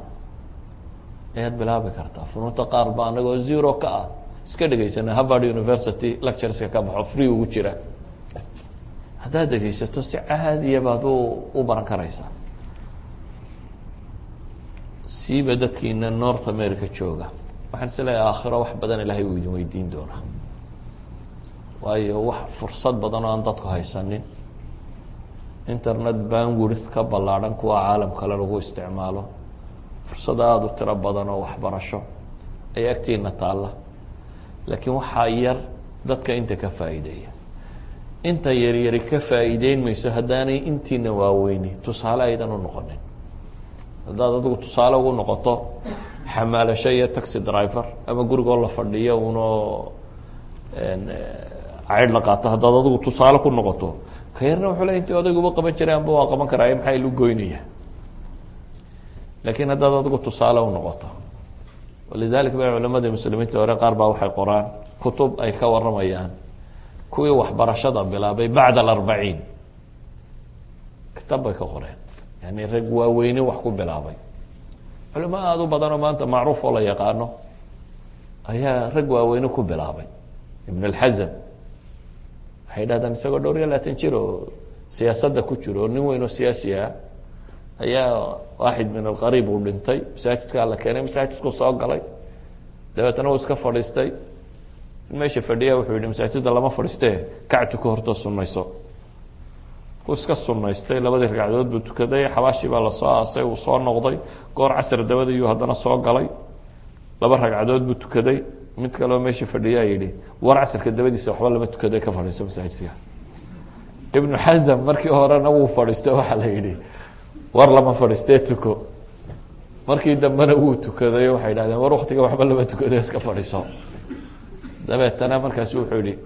ayaad bilaabi kartaa. funuunta qaar ba anagoo zero ka ah iska dhegaysana harvard university lectureska ka baxo free ugu jira, haddaad dhegaysato si caadiya baad u baran karaysaa. siiba dadkiina north america jooga, waxaan is leeyahay aakhiro wax badan ilaahay uu idin weydiin doonaa, waayo wax fursad badan oo aan dadku haysanin, internet bandwidth ka ballaadhan kuwa caalam kale lagu isticmaalo, fursad aada u tiro badan oo waxbarasho ay agtiina taalla. laakiin waxaa yar dadka inta ka faa'iideeya. inta yaryari ka faa'iideyn mayso haddaanay intiina waaweyni tusaale aydan u noqonin. haddaad adigu tusaale ugu noqoto xamaalasho iyo taxi driver ama gurigoo la fadhiyo unoo caydh la qaato, haddaad adigu tusaale ku noqoto, ka yarna wuxuu le intii odayguba qaban jiray anba waa qaban karaaye maxaa ilu goynaya. laakiin haddaad adigu tusaale u noqoto, walidalik ba culamada muslimiinta hore qaar baa waxay qoraan kutub ay ka waramayaan kuwii waxbarashada bilaabay bacda alarbaciin. kitaab bay ka qoreen, yani rag waaweyne wax ku bilaabay. culamo aada u badanoo maanta macruuf oo la yaqaano ayaa rag waaweyne ku bilaabay. ibn alxazam waxay dhahdaan isagoo dhowr iyo labaatan jir oo siyaasadda ku jiro oo nin weyn oo siyaasi ah ayaa waaxid min alqariib uu dhintay, masaajidkaa la keenay, masaajidku soo galay, dabeetana uu iska fadhiistay. meesha fadhiya wuxuu yihi masaajidda lama fadhiistee kactu ka hortoo sunnayso. ku iska sunnaystay, labadii ragcadood buu tukaday, xabaashii baa lasoo aasay, uu soo noqday, goor casar dabadiyuu haddana soo galay, 2 ragcadood buu tukaday. mid kaleo meesha fadhiyaa yidhi war casarka dabadiisa waxba lama tukaday, ka fadhiiso masaajidka. ibnu xasam markii horena wuu fadhiisto, waxaa la yidhi war lama fadhiistee tuko. markii dambena wuu tukaday, waxay dhahdeen war waktiga waxba lama tukaday, iska fadhiiso. dabeetana markaasi wuxuu yihi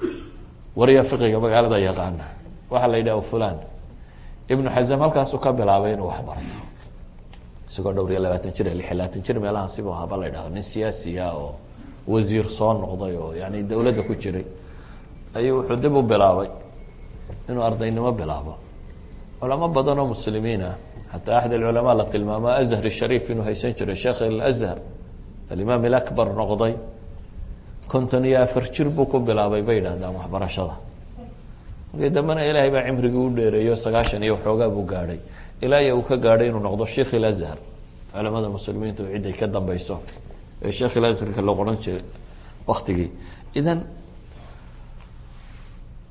waryaa fiqiga magaalada yaqaana, waxaa la yidhah fulan. ibnu xasam halkaasuu ka bilaabay inuu wax barto, isagoo dhowr iyo 20 jir 26 jir meelahaasibu ahaaba la yidhahdo, nin siyaasiya oo wasiir soo noqday oo yani dowladda ku jiray, ayuu wuxuu dib u bilaabay inuu ardaynimo bilaabo. culamo badan oo muslimiin ah, xataa axad alculamaa la tilmaamo azhar shariif inuu haysan jiray, sheekh alazhar alimaam alakbar noqday. 54 jir buu ku bilaabay bay yidhahdaan waxbarashada. markii dambena ilaahay baa cimrigii u dheereeyo 90 iyo waxoogaa buu gaadhay, ilaa iyo uu ka gaadhay inuu noqdo sheekh alazhar. culamada muslimiintu ciday ka dambeyso ee sheekh alazharka loo qoran jiray waktigii. idan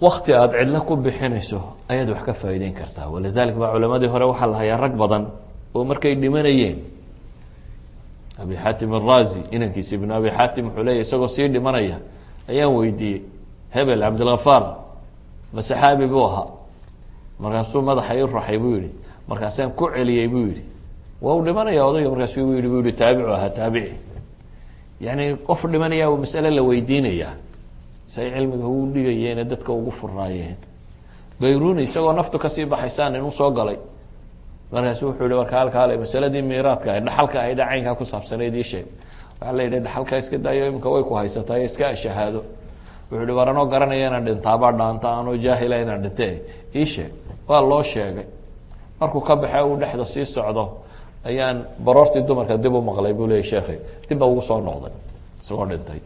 wakti aada cidlo ku bixinayso ayaad wax ka faa'iideyn kartaa. walidalik baa culamadii hore waxaa la hayaa rag badan oo markay dhimanayeen, abi xaatim araazi inankiisa ibnu abi xaatim wuxuu leeyahy isagoo sii dhimanaya ayaan weydiiyey hebel cabdilgafaar ma saxaabi buu ahaa, markaasuu madaxa ii ruxay buu yihi, markaasaan ku celiyey buu yihi, waa u dhimanaya odayga markaasu bu yihi taabicu ahaa taabici. yani qof dhimanaya u masale la weydiinayaa say cilmiga ugu dhigayeene dadka ugu furaayeen. bayruni isagoo naftu kasii baxaysaan inuu soo galay, markaasu wuxuu yihi warka halkaale masaladii miiraadka ahayd dhaxalka ahayd caynkaa ku saabsanayd ii sheeg. waxaa la yidhi dhaxalka iska daayo iminka way ku haysataay iska shahaado. wuxuu yihi war anoo garanaya inaan dhintaabaa dhaanta, anoo jaahila inaan dhinte ii sheeg. waa loo sheegay. markuu ka baxe uu dhexda sii socdo ayaan baroortii dumarka dib u maqlay buu leeyay sheekhay, dib baa ugu soo noqday isagoo dhintay.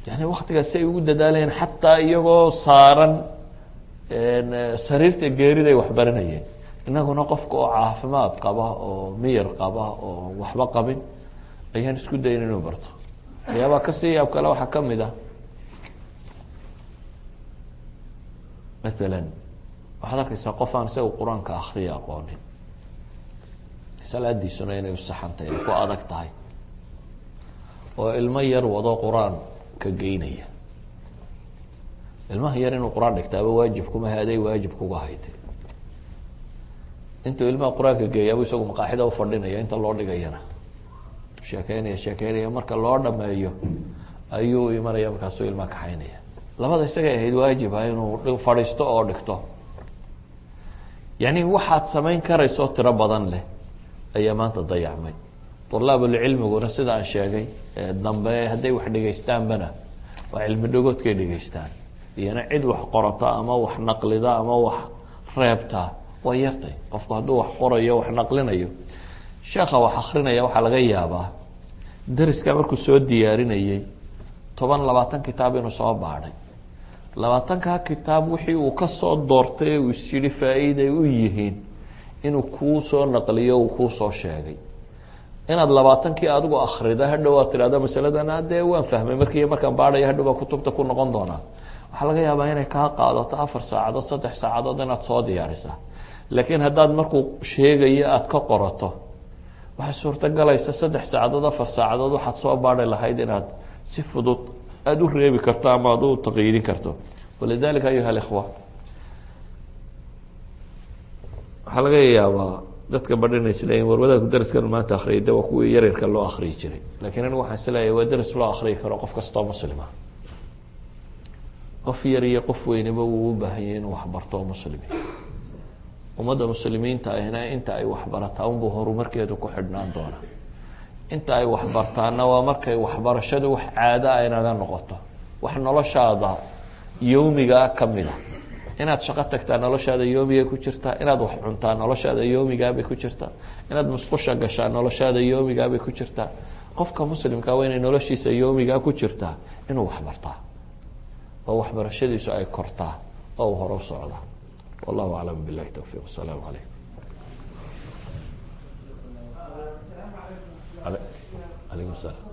yani waktigaas say ugu dadaalayeen xataa iyagoo saaran sariirta geeriday waxbaranayeen. inaguna qofka oo caafimaad qaba oo miyir qaba oo waxba qabin ayaan isku dayin inuu barto. waxyaabaa kasii yaab kale waxaa kamid ah maalan waxaad arkaysaa qof aan isaga qur-aanka akriya aqoonin, salaadiisuna inay usaxantahay ay ku adag tahay, oo ilmo yar wado qur-aanka geynaya. ilmaha yar inuu qur-aan dhigtaaba waajib kuma haday waajib kuga haytay. intuu ilmaha qur-aanka geeyabu isagu maqaaxida ufadhinaya, inta loo dhigayana sheekeynaya marka loo dhameeyo ayuu imanaya, markaasuu ilmaha kaxaynaya. labada isagay ahayd waajiba inuu fadhiisto oo dhigto. yani waxaad samayn karayso tiro badan leh ayaa maanta dayacmay. طulaabulcilmiguna sida aan sheegay dambe hadday wax dhegaystaanbana waa cilmi dhagoodkay dhegaystaan, iyana cid wax qorata ama wax naqlida ama wax reebta waa yartay. qofku hadduu wax qorayo wax naqlinayo, sheekha wax akrinaya waxaa laga yaabaa dariska markuu soo diyaarinayey 10-20 kitaab inuu soo baadhay. 20kaa kitaab wixii uu kasoo doortay uu is yidhi faa-iiday u yihiin inuu kuu soo naqliyo uu kuu soo sheegay. inaad 20kii adigu akrida hadhow aad tidhahdo masaladana dee waan fahmay markaan baadhaya hadhow baa kutubta ku noqon doonaa. waxaa laga yaabaa inay kaa qaadato 4 saacadood 3 saacadood inaad soo diyaarisaa. laakiin haddaad markuu sheegayo aada ka qorato, waxay suurtagalaysa 3 saacadood 4 saacadood waxaad soo baadhi lahayd inaad si fudud aada u reebi karto ama aad u taqyiidin karto. walidalika ayuha alikhwa, waxaa laga yaabaa dadka badhinaysa leeyiin war wadaadku dariskan maanta akriyay de waa kuwii yaryarka loo akriyi jiray. laakiin anigu waxaan isleeyahay waa daris loo akriyi karo qof kastoo muslima. qof yar iyo qof weynaba wuu u baahanyay inuu waxbarto oo muslimi. ummadda muslimiinta ahna inta ay waxbarataa unbuu horumarkeedu ku xidhnaan doona. inta ay waxbartaana waa markay waxbarashadu wax caado a inaga noqoto, wax noloshaada yowmigaa kamida. inaad shaqo tagtaa noloshaada yoomigay ku jirtaa, inaad wax cuntaa noloshaada yoomigaabay ku jirtaa, inaad musqusha gashaa noloshaada yoomigaabay ku jirtaa. qofka muslimka waa inay noloshiisa yoomigaa ku jirtaa inuu waxbartaa oo waxbarashadiisu ay kortaa oo uu hore u socdaa. wallahu aclam billahi towfiiq. asalaamu calaykum. alaykum salaam.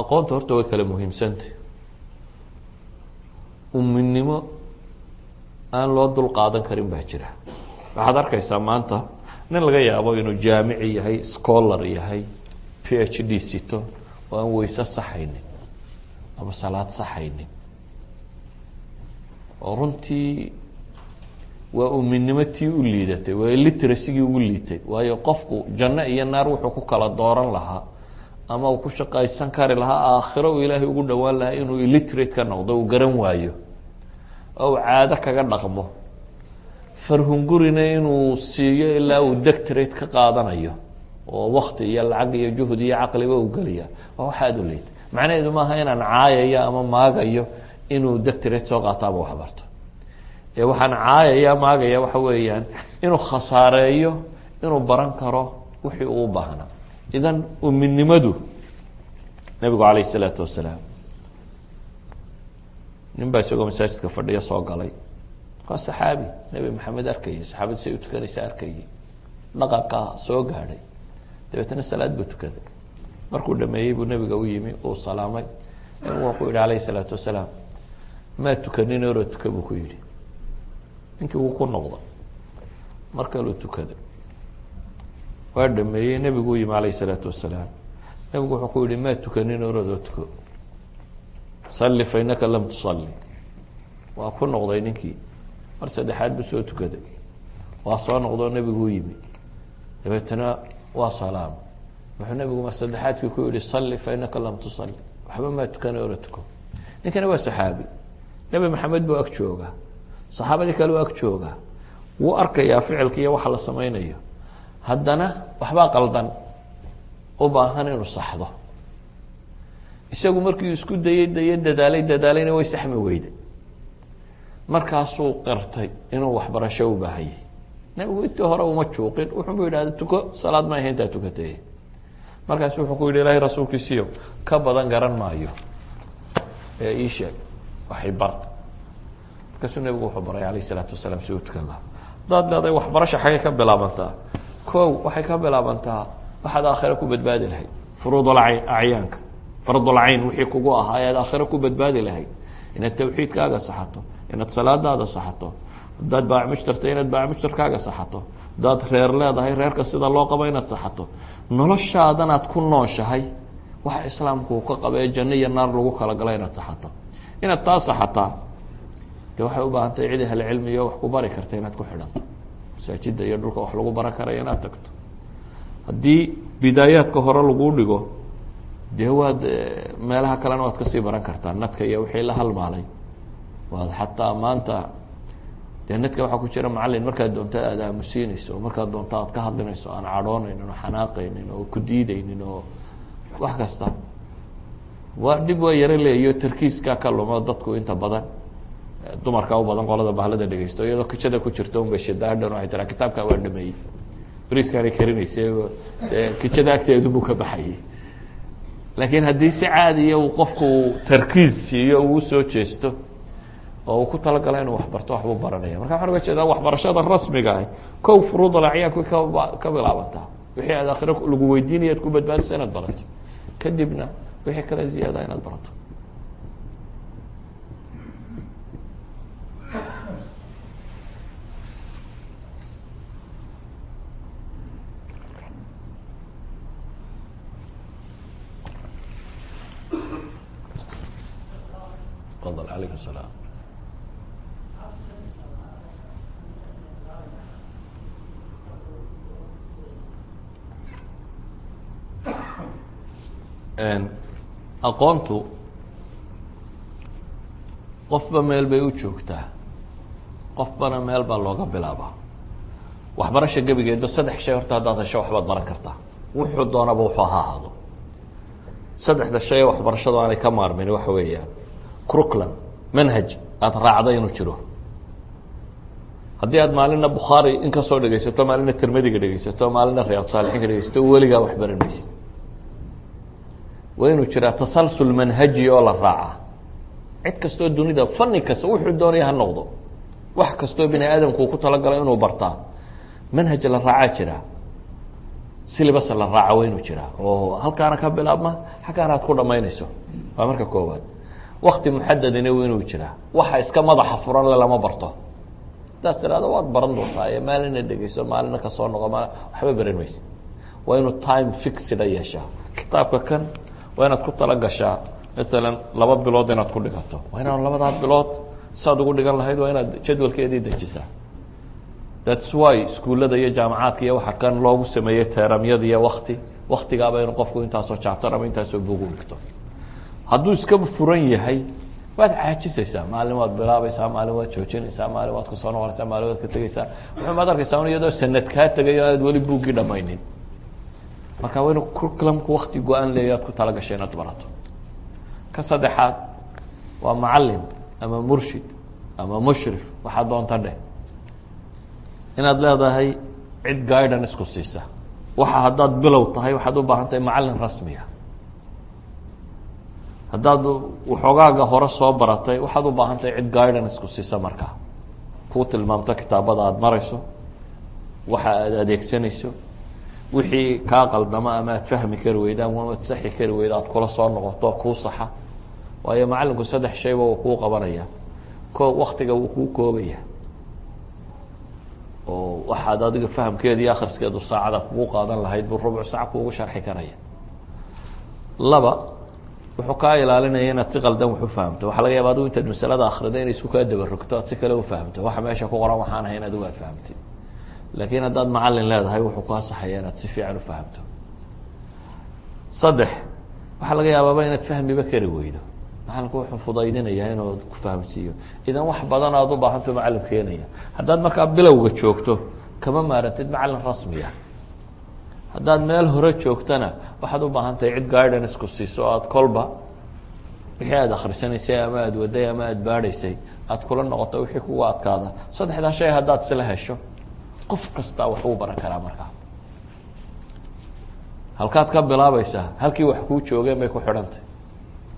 aqoonta horta way kala muhiimsantah. uminimo aan loo dul qaadan karin baa jira. waxaad arkaysaa maanta nin laga yaabo inuu jaamici yahay, scholar yahay, PhD sito oo aan weyse saxaynin ama salaad saxaynin, oo runtii waa uminimo tii u liidatay, waa literasigii ugu liitay. waayo qofku janno iyo naar wuxuu ku kala dooran lahaa ama uu ku shaqaysan kari lahaa aakhiro uu ilaahay ugu dhowaan lahaa inuu illiterate ka noqdo, uu garan waayo oo uu caado kaga dhaqmo. farhungurina inuu siiyo ilaa uu doctorate ka qaadanayo oo wakti iyo lacag iyo juhd iyo caqliba u geliya, waa wax aada u liita. macnaheedu maaha inaan caayayo ama maagayo inuu doctorate soo qaataaba waxbarto. ee waxaan caayaya maagaya waxa weeyaan inuu khasaareeyo inuu baran karo wixii uu baahnaa. idan uminimadu, nabigu calayh isalaatu wasalaam nin baa isagoo masaajidka fadhiya soo galay. waa saxaabi nebi maxamed arkayay, saxaabadu say u tukanaysa arkayay, dhaqankaa soo gaadhay. dabeetna salaad buu tukaday. markuu dhameeyey buu nebiga u yimi uu salaamay. nebigu waa ku yidhi calayhi salaatu wasalaam maa tukanin oro tuka buu ku yidhi. ninkii wuu ku noqday mar kaluu tukaday waa dhameeyey. nebigu u yimi calayhi salaatu wasalaam. nebigu wuxuu ku yihi maa tukanin orodoo tuko salli fa inaka lam tusalli. waa ku noqday ninkii mar saddexaad buu soo tukaday. waa soo noqdoo nebigu u yimi dabeetana waa salaam. wuxuu nebigu mar saddexaadkii ku yihi salli fa inaka lam tusalli, waxba maa tukana oro tuko. ninkana waa saxaabi, nebi maxamed buu ag joogaa, saxaabadii kale u ag joogaa, wuu arkayaa ficilka iyo waxa la samaynayo, haddana waxbaa qaldan u baahan inuu saxdo. isagu markii isku dayey dadaalayna way saxmi weyday. markaasuu qirtay inuu waxbarasho u baahan yahay. nebigu intii hore uma juuqin, wuxuubu yidhahda tuko salaad ma ahayn intaa tukatay. markaasu wuxuu ku yidhi ilaahay rasuulkiisiyo ka badan garan maayo ee ii sheeg waxay bar. markaasuu nebigu wuxuu baray calayh isalaatu wasalaam si uu tukan lahaa. hadaad leedahay waxbarasha xaggay ka bilaabantaa? kow waxay ka bilaabantaa waxaad aakhiro ku badbaadi lahayd, furuudulacyaanka, fardulcayn wixii kugu ahaa ayaad aakhiro ku badbaadi lahayd. inaad tawxiidkaaga saxato, inaad salaadaada saxato, hadaad baacmushtarta inaad baacmushtarkaaga saxato, hadaad reer leedahay reerka sida loo qabo inaad saxato. noloshaadanaad ku nooshahay waxa islaamku uu ka qaba ee janno iyo naar lagu kala galo inaad saxato. inaad taa saxataa dee waxay u baahan tahay cid ahli cilmiyo wax ku bari karta inaad ku xidhanto, masaajidda iyo dhulka wax lagu baran karayo inaad tagto. haddii bidaayaadka hore laguu dhigo dee waad meelaha kalena waad kasii baran kartaa. nadka iyo wixii la halmaalay waad xataa maanta dee nadka waxaa ku jira macalin markaad doonto aad aamusiinayso, markaad doonto aad ka hadlinayso aan cadhoonaynin oo xanaaqaynin oo ku diidaynin oo wax kasta. waa dhib waa yaro leeyo tarkiiskaa ka lumo dadku inta badan, dumarka u badan qolada bahlada dhegeysto iyadoo kijada ku jirto unbay shidaadhan waxay tiraa kitaabkaa waa dhameeyey, bariiskaanay karinaysay kijada agteedu buu ka baxayay. laakiin haddii si caadiya uu qofku tarkiis siiyo uu soo jeesto oo uu ku talagala inuu waxbarto waxbuu baranaya. marka waxaan uga jeedaa waxbarashada rasmiga ah kow furuudul acyaanku ka bilaabantaa. wixii aad aakhiro lagu weydiinaya ad ku badbaadisa inaad barato, kadibna wixii kale ziyaada inaad barato. تفضل عليكم السلام. aqoontu qofba meel bay u joogtaa, qofbana meel baa looga bilaabaa. waxbarasha gebigeedba saddex shay horta haddaad hesho waxbaad baran kartaa, wuxuu doonaba wuxuu ha ahaado. saddexda shay ee waxbarashadu aanay ka maarmin waxa weeyaan curriculum, manhaj aada raacda inuu jiro. haddii aad maalina bukhaari in kasoo dhegeysato, maalina tirmadiga dhegeysato, maalina riyaad saalixiinka dhegeysato, weligaa wax baran maysid. waa inuu jiraa tasalsul manhaji oo la raaca. cid kastoo dunida fani kasta wuxuu doonaya ha noqdo, wax kastoo bini aadamku ku talagalo inuu bartaa, manhaj la raacaa jira, silibas la raaca waa inuu jiraa oo halkaana ka bilaabma xaggaana aad ku dhamaynayso. waa marka koowaad. wakti muxadadina waa inuu jiraa, waxa iska madaxa furan le lama barto. hadaad tirahdo waad baran doontaa ee maalina dhegeyso maalina kasoo noqo waxba baran maysid. waa inuu time fixida yeeshaa. kitaabka kan waa inaad ku tala gashaa maalan 2 bilood inaad ku dhigato. waa inaad 2 bilood saad ugu dhigan lahayd waa inaad jadwalkeedii dejisaa. thats why iskuullada iyo jaamacaadka iyo waxa kan loogu sameeyey teeramyada iyo waktigaaba inuu qofku intaasoo chapter ama intaasoo bog u dhigto. hadduu iska furan yahay waad caajisaysaa. maalin waad bilaabaysaa, maalin waad joojinaysaa, maalin waad kusoo noqonaysaa, maalin waad ka tegeysaa. wuxuumaad arkaysaa un iyadoo sanad kaa tegayo aad weli buuggii dhamaynin. marka waa inuu curriculumku wakti go-aan leeyo aad ku tala gashay inaad barato. ka saddexaad waa macalin ama murshid ama mushrif waxaa doonta dheh, inaad leedahay cid guidance ku siisa. waxa haddaad bilow tahay waxaad u baahan tahay macalin rasmiya. haddaad waxoogaaga hore soo baratay waxaad u baahan tahay cid guidance ku siisa, markaa kuu tilmaamto kitaabada aada marayso, waxa aad adeegsanayso, wixii kaa qaldama ama aad fahmi kari weyda ama aad saxi kari weyda aad kula soo noqoto kuu saxa. waayo macalinku 3 shayba uu kuu qabanaya. waktiga wuu kuu koobaya oo waxaad adiga fahamkeeda iyo akhriskeedu saacada kugu qaadan lahayd buu rubuc saac kuugu sharxi karaya. 2 wuxuu kaa ilaalinaya inaad si qaldan wax u fahamto. waxaa laga yaaba adigu intaad masalada akrida inay isku kaa dabarogto aad si kale u fahamto waxa meesha ku qoran waxaan ahayn adigu aad fahamtid. laakiin haddaad macalin leedahay wuxuu ku asaxaya inaad si fiican u fahamto. 3 waxaa laga yaabaaba inaad fahmiba kari weydo. macalinku wuxuu fudaydinayaa inuu ku fahamsiiyo. idan wax badan aad u baahanto macalin keenaya. haddaad markaa bilowga joogto kama maarantid macalin rasmi ah. haddaad meel hore joogtana waxaad u baahan tahay cid guidance ku siiso o aad kolba wixii aad akhrisanaysay ama aad waday ama aad baadhaysay aad kula noqoto wixii kugu adkaada. 3daa shay haddaad isla hesho qof kastaa wax uu baran karaa markaa. halkaad ka bilaabaysaa halkii wax kuu joogeen bay ku xidhantay.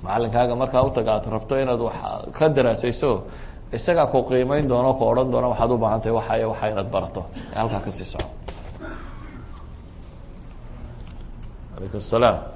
macalinkaaga markaa utaga aad rabto inaad wax ka daraasayso isagaa ku qiimeyn doono ku odhan doona waxaad u baahan tahay waxay waxa inaad barato ee halkaa kasii soco. alaykum الsalaam.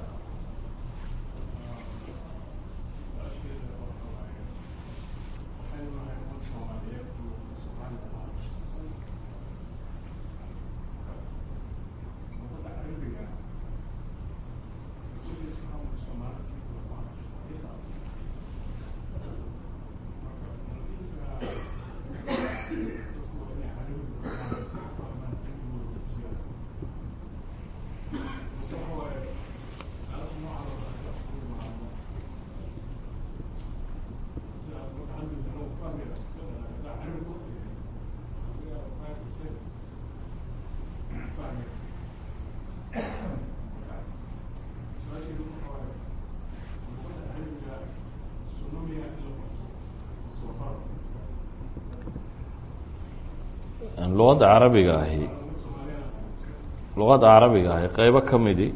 luqadda carabiga ahi qeybo ka midi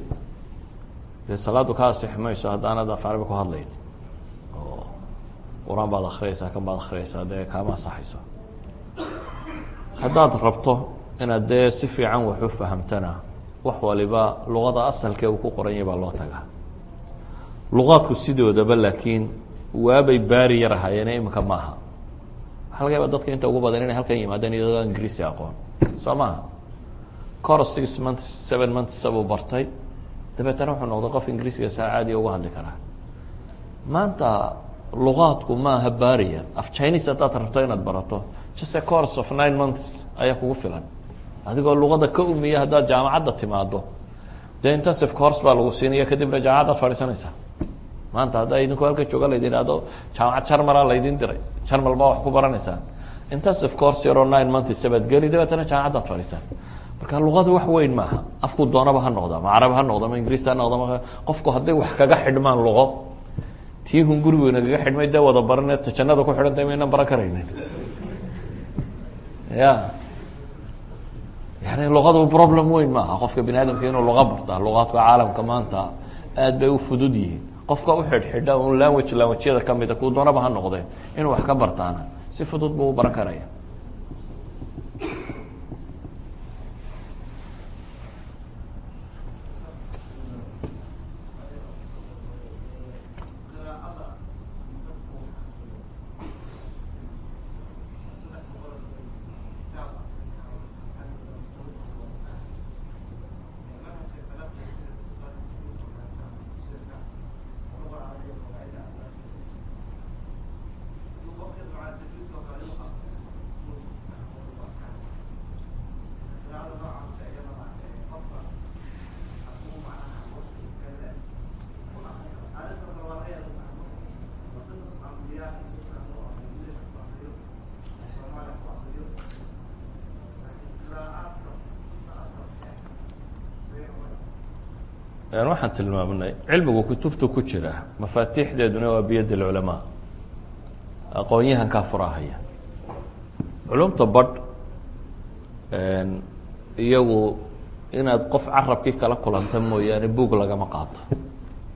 dee salaadu ka asix mayso haddaanad af carabi ku hadlayn oo qur-aan baad akhriyaysaa kan baad akhriyaysaa dee kaama asaxayso. haddaad rabto inaad dee si fiican wax u fahamtana wax waliba luqada asalkee uu ku qoran yahay baa loo tagaa. luqaadku sidoodaba laakiin waabay baari yar ahayeene imika maaha. waxaa laga yaaba dadka inta ugu badan inay halkan yimaadeen iyadoo ingiriisi aqoon soo maaha. course 6 months 7 months buu bartay dabeetana wuxuu noqday qof ingiriisiga saa caadiya uga hadli karaa. maanta luqaadku maaha barrier. af chinese haddaad rabto inaad barato just a course of 9 months ayaa kugu filan. adigoo luqada ka umiya haddaad jaamacadda timaado dee intensive course baa lagu siinaya kadibna jaamacaddaad fadhiisanaysaa. maanta haddaa idinku halkan jooga laydin ihahdo jaamacad jarmala laydin diray jarmal baa wax ku baranaysaa intensive course yaroo 9 months baad geli dabeetana jaamacaddaad fadhiisaan. marka luqada wax weyn maaha. afku doonaba ha noqda ma carab ha noqda ma ingiriis ha noqda ma qofku hadday wax kaga xidhmaan luqo tii hun gurigu nagaga xidhmay dee wada barane ta jannada ku xidhantay maynan baran karaynin. ya yani luqadu problem weyn maaha qofka bini aadamka inuu luqa bartaa. luqaadka caalamka maanta aad bay u fudud yihiin. qofka u xidhxidha un languageyada kamida kuu doonaba ha noqdee inuu wax ka bartaana si fudud buu u baran karaya. waxaan tilmaamnay cilmigu kutubtu ku jira mafaatiixdeeduna waa biyad اlculamaa. aqoon-yahankaa furahaya. culumta badh iyagu inaad qof carabkii kala kulanta mooyaane buug lagama qaato.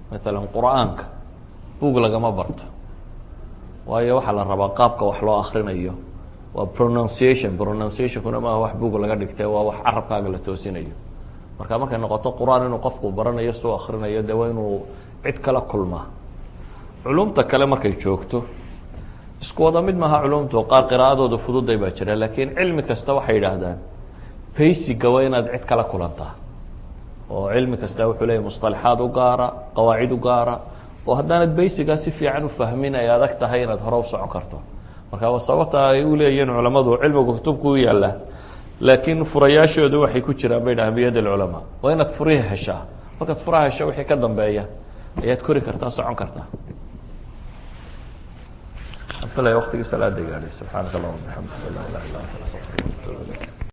maalan qur'aanka buug lagama barto waayo waxaa la rabaa qaabka wax loo akrinayo waa pronunciationkuna maaha wax buug laga dhigtay waa wax carabkaaga la toosinayo. marka markay noqoto qur-aan inuu qofku baranayo soo akrinayo de waa inuu cid kala kulmaa. culumta kale markay joogto isku wada mid maaha culumtu, qaar qiraa'adooda fududay baa jira, laakiin cilmi kasta waxay yidhaahdaan basiga waa inaad cid kala kulantaa, oo cilmi kasta wuxuu leeyahy musطalaxaad u gaara, qawaacid u gaara, oo haddaanad basigaa si fiican u fahmin ay adag tahay inaad hore u socon karto. marka waa sababta ay u leeyihiin culamadu cilmigu kutubku u yaallaa, laakiin furayaashoodu waxay ku jiraan bay dhahaan biyad alculamaa. waa inaad furiha heshaa, markaad furaha hesho wixii ka dambeeya ayaad kori kartaa, socon kartaa. filaya waqtigii salaada gaadhay. subxaanaka allahuma bixamdika laa ilaha illa anta astaغfiruka wa atuubu ilayk.